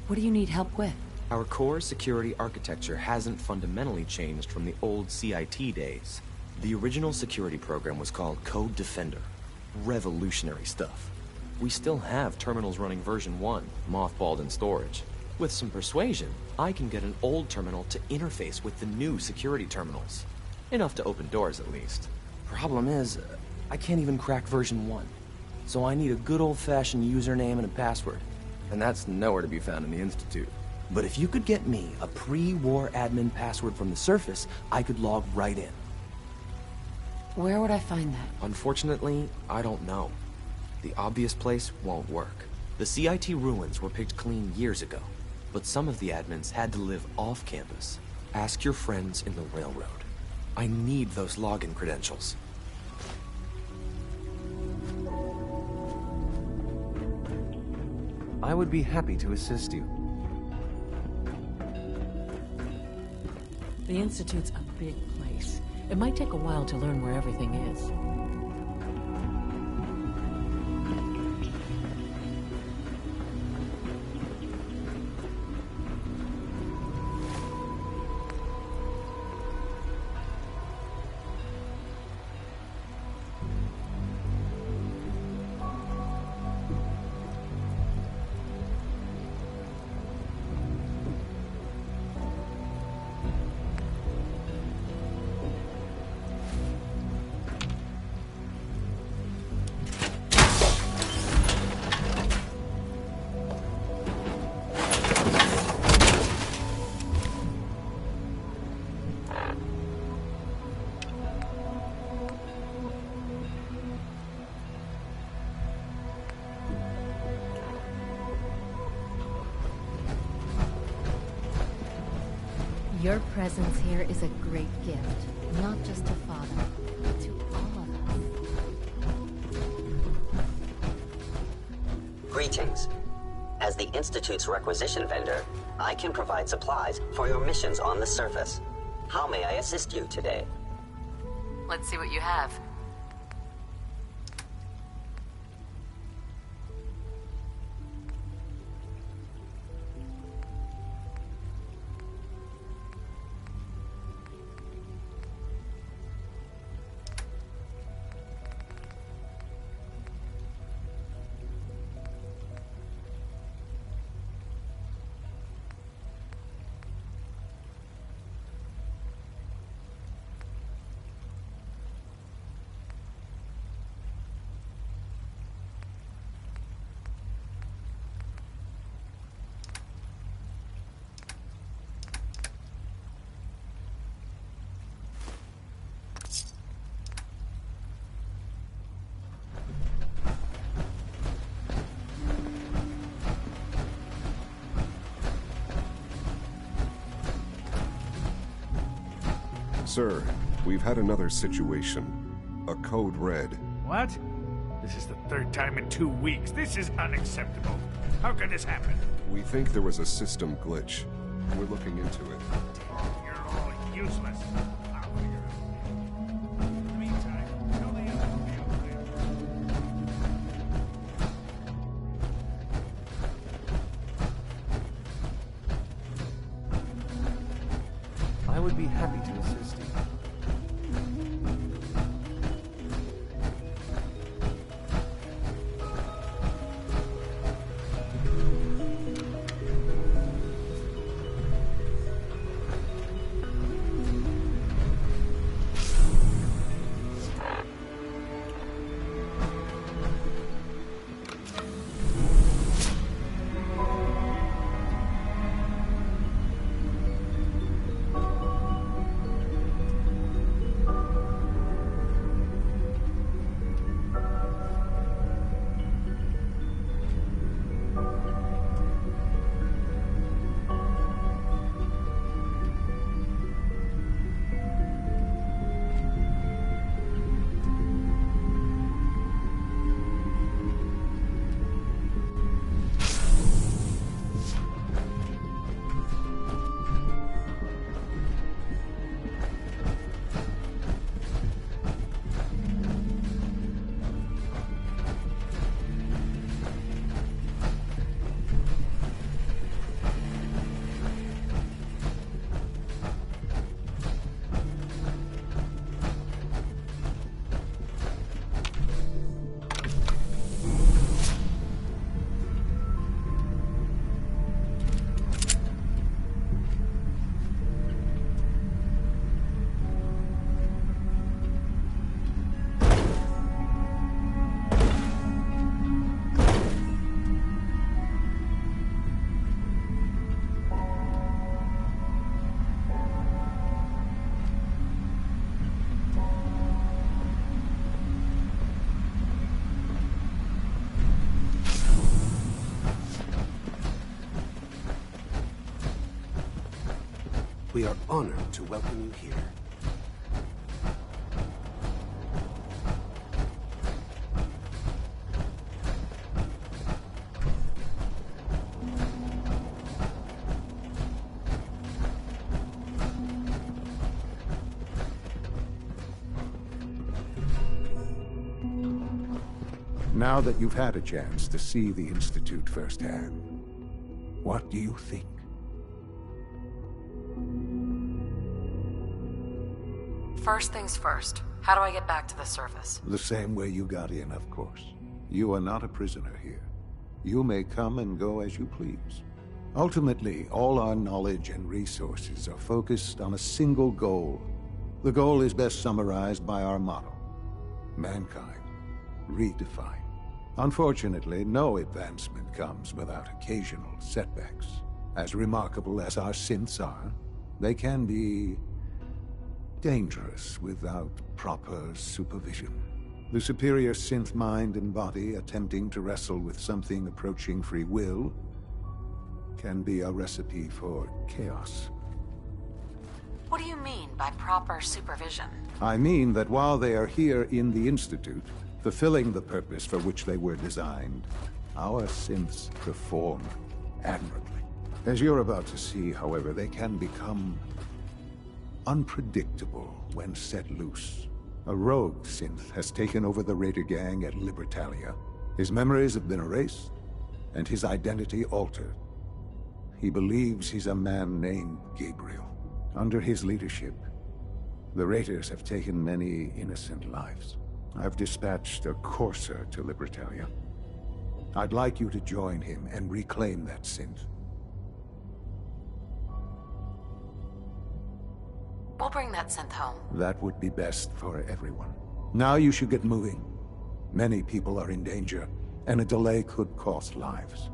What do you need help with? Our core security architecture hasn't fundamentally changed from the old CIT days. The original security program was called Code Defender. Revolutionary stuff. We still have terminals running version 1, mothballed in storage. With some persuasion, I can get an old terminal to interface with the new security terminals. Enough to open doors, at least. Problem is, I can't even crack version 1. So I need a good old-fashioned username and a password. And that's nowhere to be found in the Institute. But if you could get me a pre-war admin password from the surface, I could log right in. Where would I find that? Unfortunately, I don't know. The obvious place won't work. The CIT ruins were picked clean years ago, but some of the admins had to live off campus. Ask your friends in the railroad. I need those login credentials. I would be happy to assist you. The Institute's a big place. It might take a while to learn where everything is. Your presence here is a great gift, not just to Father, but to all of us. Greetings. As the Institute's requisition vendor, I can provide supplies for your missions on the surface. How may I assist you today? Let's see what you have. Sir, we've had another situation. A code red. What? This is the third time in 2 weeks. This is unacceptable. How could this happen? We think there was a system glitch. We're looking into it. You're all useless. I'll figure it out. In the meantime, tell the others to be over I would be happy to assist you. We are honored to welcome you here. Now that you've had a chance to see the Institute firsthand, what do you think? First things first, how do I get back to the surface? The same way you got in, of course. You are not a prisoner here. You may come and go as you please. Ultimately, all our knowledge and resources are focused on a single goal. The goal is best summarized by our motto: mankind, redefined. Unfortunately, no advancement comes without occasional setbacks. As remarkable as our synths are, they can be dangerous without proper supervision. The superior synth mind and body attempting to wrestle with something approaching free will can be a recipe for chaos. What do you mean by proper supervision? I mean that while they are here in the Institute, fulfilling the purpose for which they were designed, our synths perform admirably. As you're about to see, however, they can become unpredictable when set loose. A rogue synth has taken over the Raider gang at Libertalia. His memories have been erased, and his identity altered. He believes he's a man named Gabriel. Under his leadership, the Raiders have taken many innocent lives. I've dispatched a courser to Libertalia. I'd like you to join him and reclaim that synth. We'll bring that synth home. That would be best for everyone. Now you should get moving. Many people are in danger, and a delay could cost lives.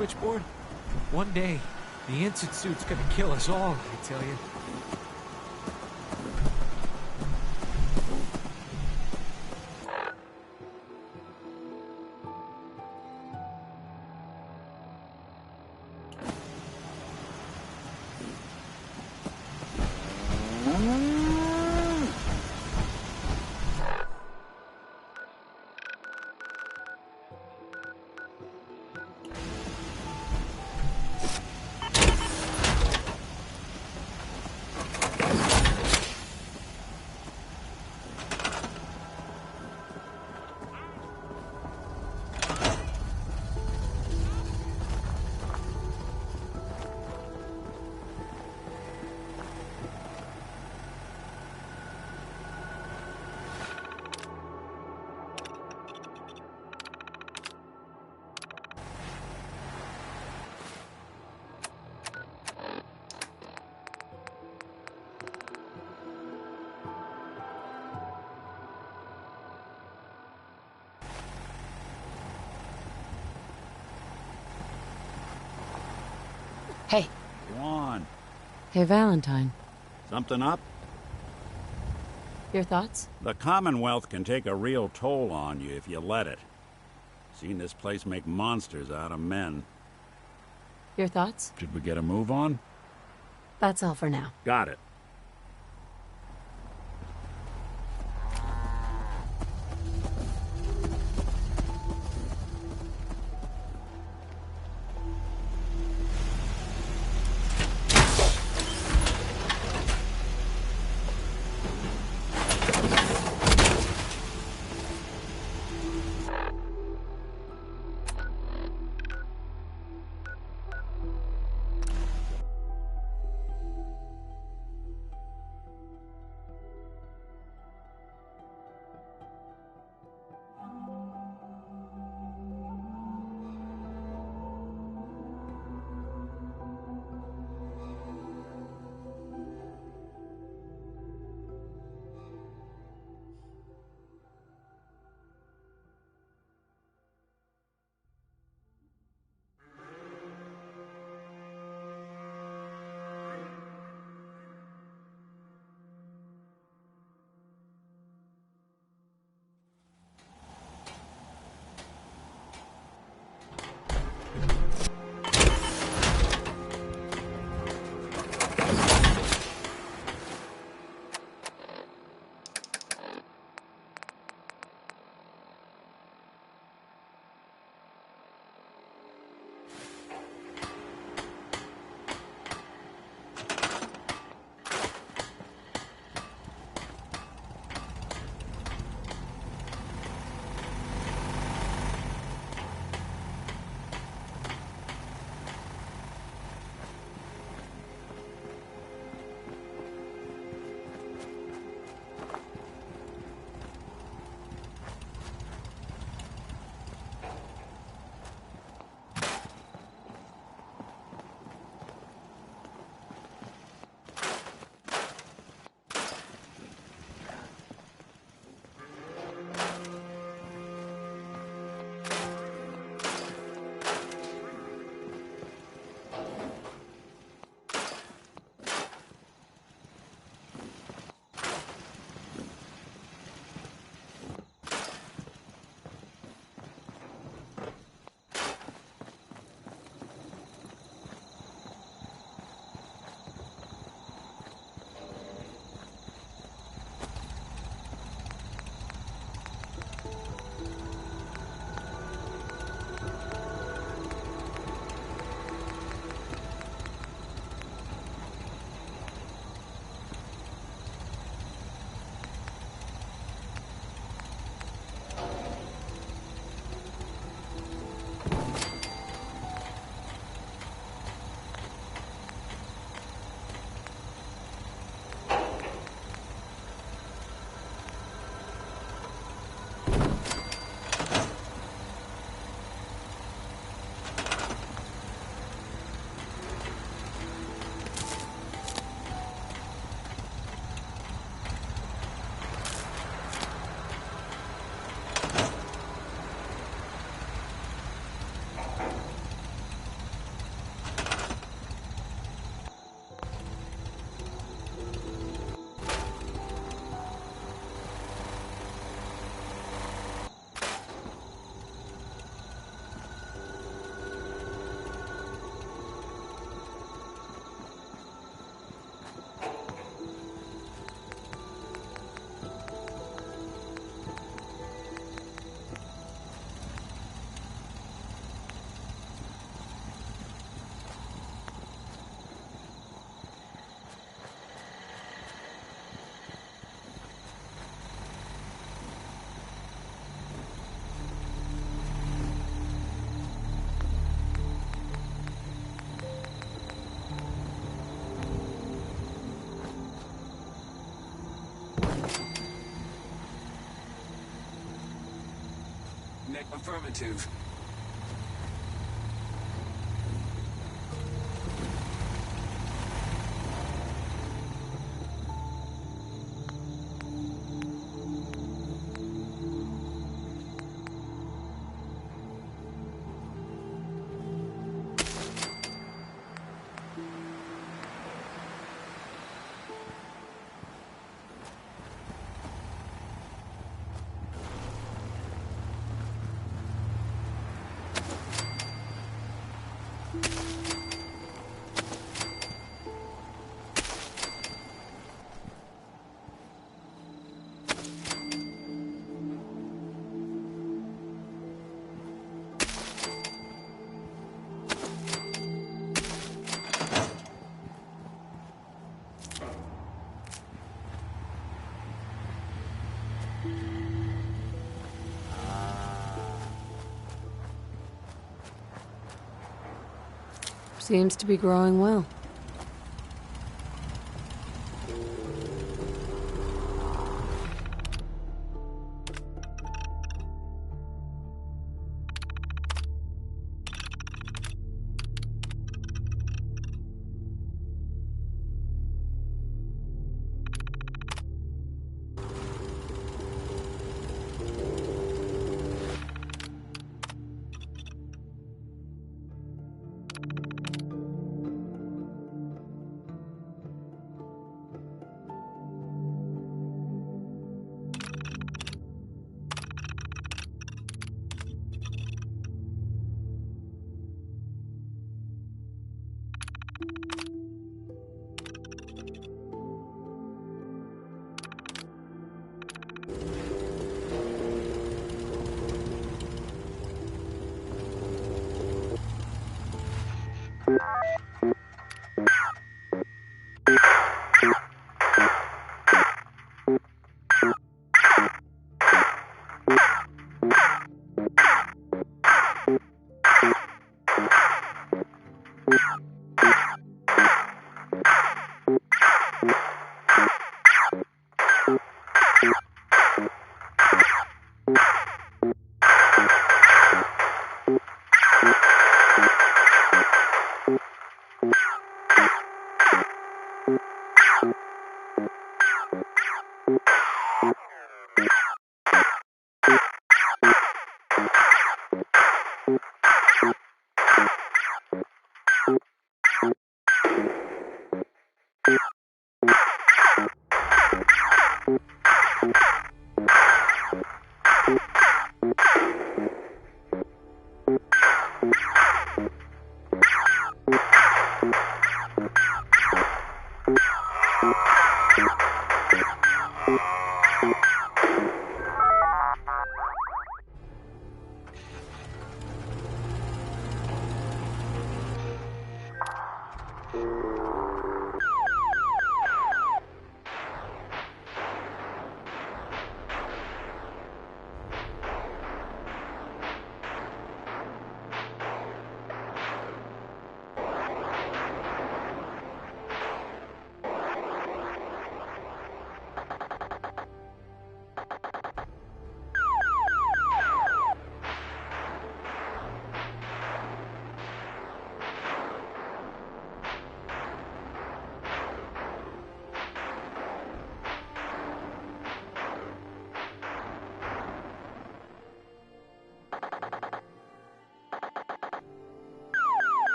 switchboard? One day, the ensign suit's gonna kill us all, I tell you. Hey. Go on. Hey, Valentine. Something up? Your thoughts? The Commonwealth can take a real toll on you if you let it. Seen this place make monsters out of men. Your thoughts? Should we get a move on? That's all for now. Got it. Affirmative. Seems to be growing well.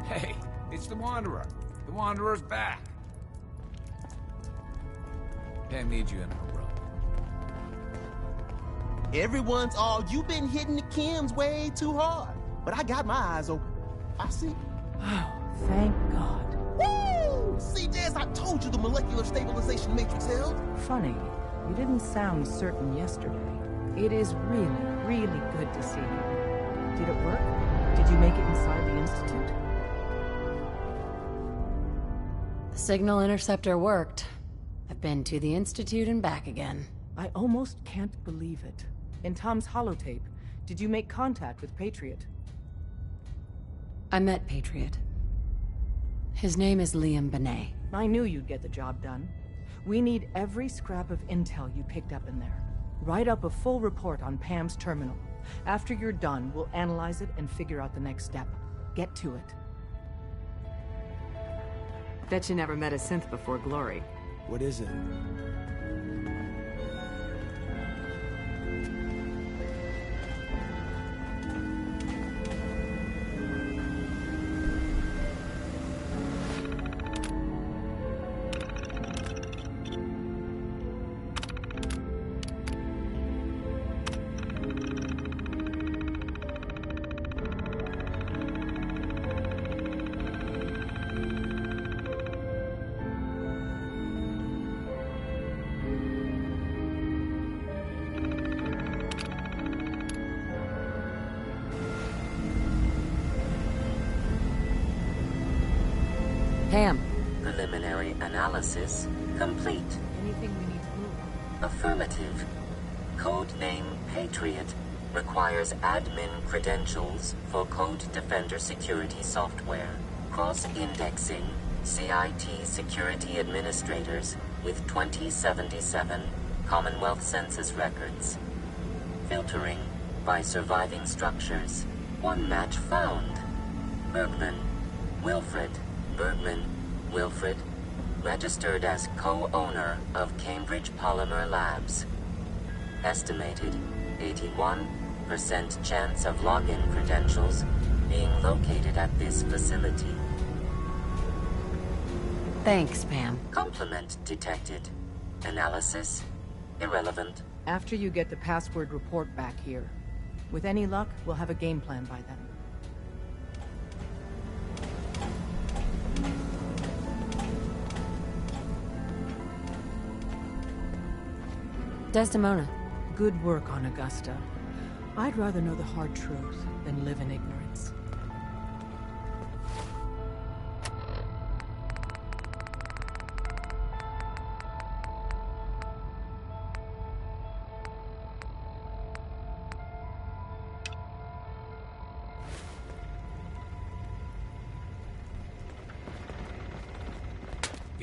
Hey, it's the Wanderer. The Wanderer's back. Pam needs you in her room. Everyone's all, you've been hitting the chems way too hard. But I got my eyes open. I see. Oh, thank God. Woo! See, Jazz, I told you the molecular stabilization matrix held. Funny, you didn't sound certain yesterday. It is really, really good to see you. Did it work? Did you make it inside the Institute? The signal interceptor worked. I've been to the Institute and back again. I almost can't believe it. In Tom's holotape, did you make contact with Patriot? I met Patriot. His name is Liam Benet. I knew you'd get the job done. We need every scrap of intel you picked up in there. Write up a full report on Pam's terminal. After you're done, we'll analyze it and figure out the next step. Get to it. Bet you never met a synth before Glory. What is it? Pam. Preliminary analysis complete. Anything we need to move on? Affirmative. Codename Patriot requires admin credentials for Code Defender security software. Cross-indexing CIT security administrators with 2077 Commonwealth Census records. Filtering by surviving structures. One match found. Bergman, Wilfred. Bergman, Wilfred, registered as co-owner of Cambridge Polymer Labs. Estimated 81% chance of login credentials being located at this facility. Thanks, Pam. Complement detected. Analysis irrelevant. After you get the password report back here. With any luck, we'll have a game plan by then. Desdemona. Good work on Augusta. I'd rather know the hard truth than live in ignorance.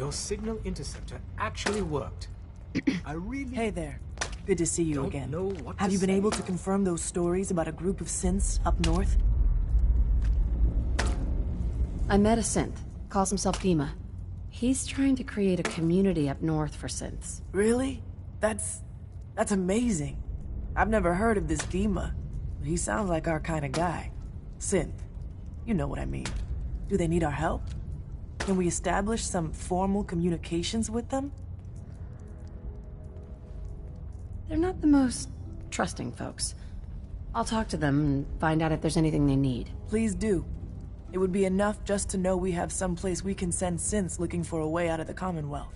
Your signal interceptor actually worked. I really... Hey there. Good to see you don't again. know what Have to you been say. able to confirm those stories about a group of synths up north? I met a synth. Calls himself Dima. He's trying to create a community up north for synths. Really? That's amazing. I've never heard of this Dima. He sounds like our kind of guy. Synth. You know what I mean. Do they need our help? Can we establish some formal communications with them? They're not the most trusting folks. I'll talk to them and find out if there's anything they need. Please do. It would be enough just to know we have someplace we can send synths looking for a way out of the Commonwealth.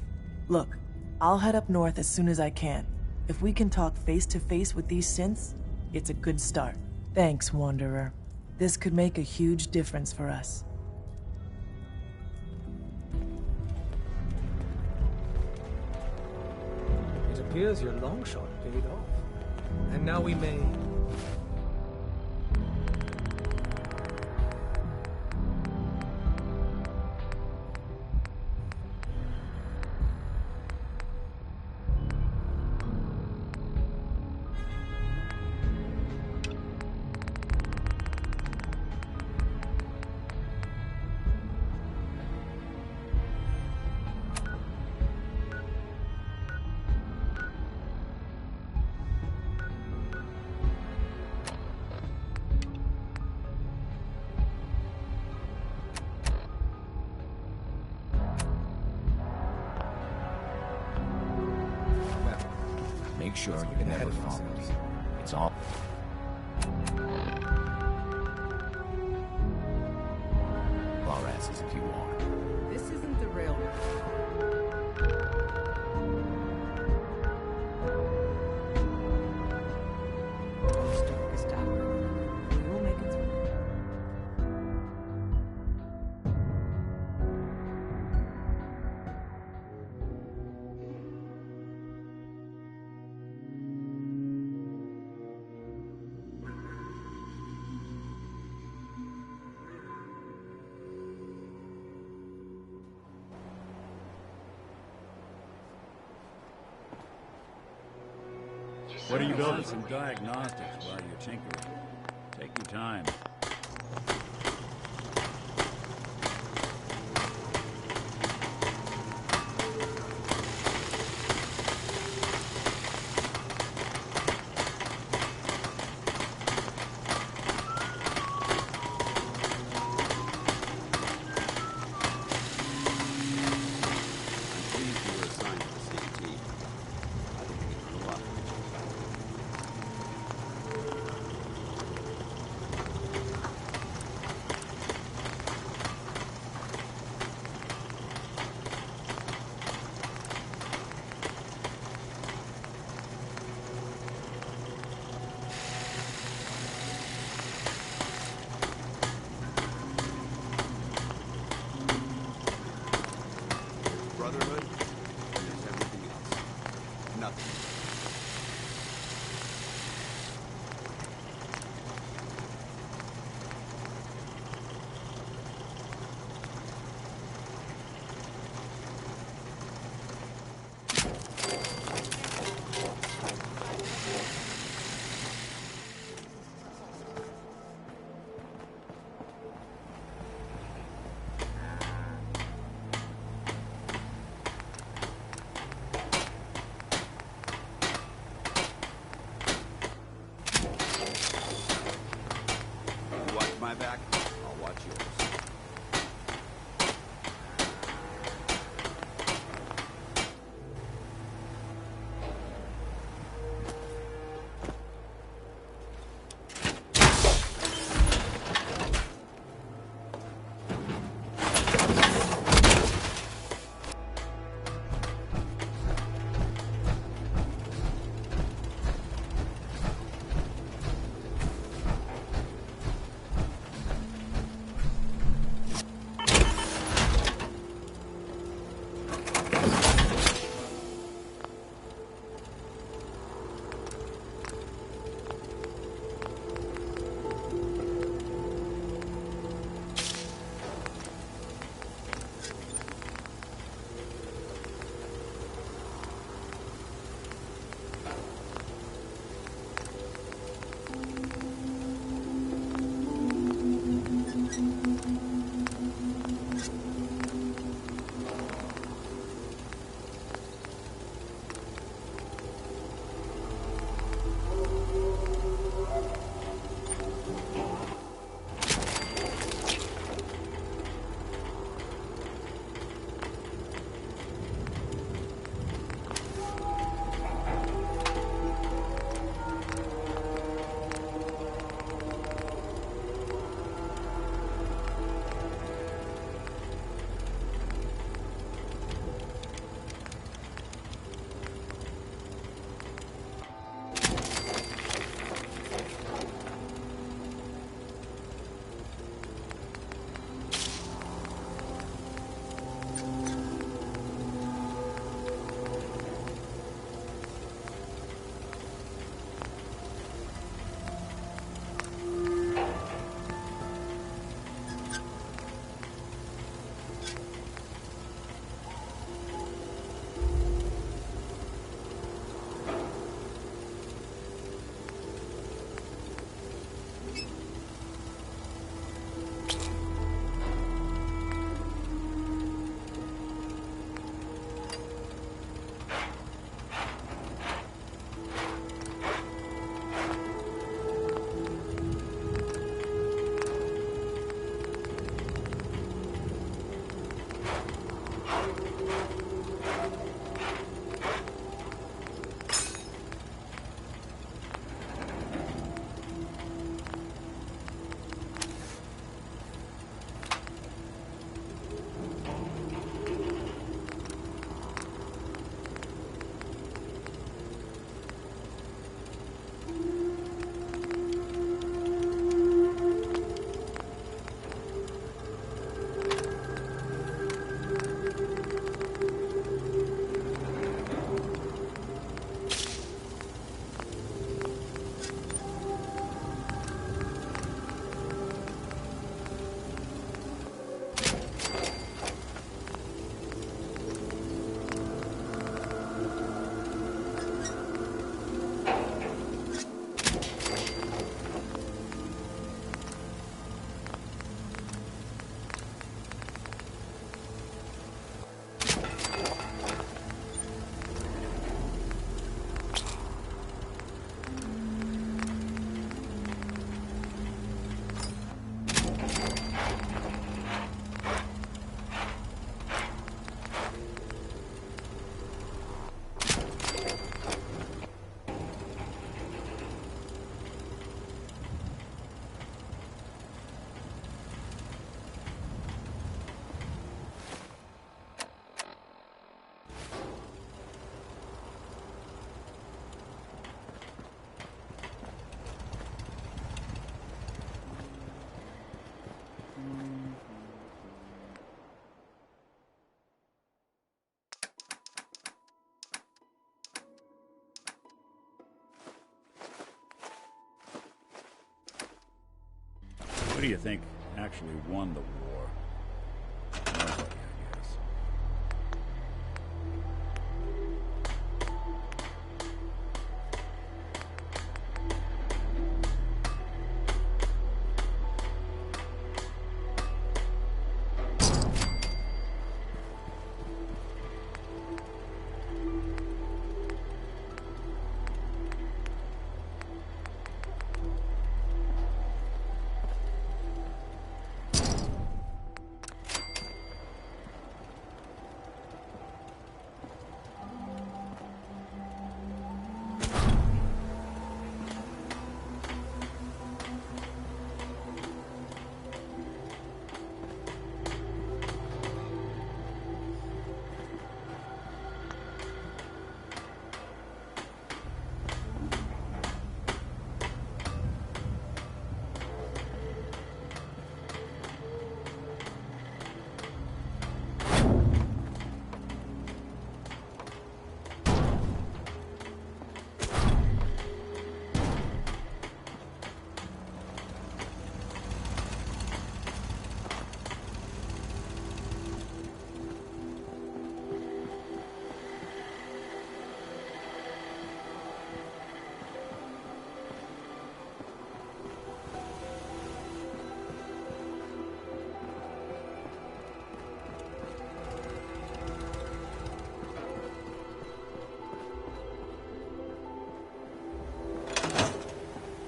Look, I'll head up north as soon as I can. If we can talk face to face with these synths, it's a good start. Thanks, Wanderer. This could make a huge difference for us. It appears your long shot paid off. And now we may... Make sure you never fall. It's all... Bar asses if you want. This isn't the railroad. Darkest hour. We will make it through. What are you building? Some diagnostics while you're tinkering. Take your time. Brotherhood, and there's everything else. Nothing. Watch my back, I'll watch yours. do you think actually won the war? Nobody, I guess.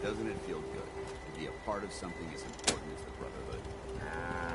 Doesn't it feel good to be a part of something as important as the Brotherhood?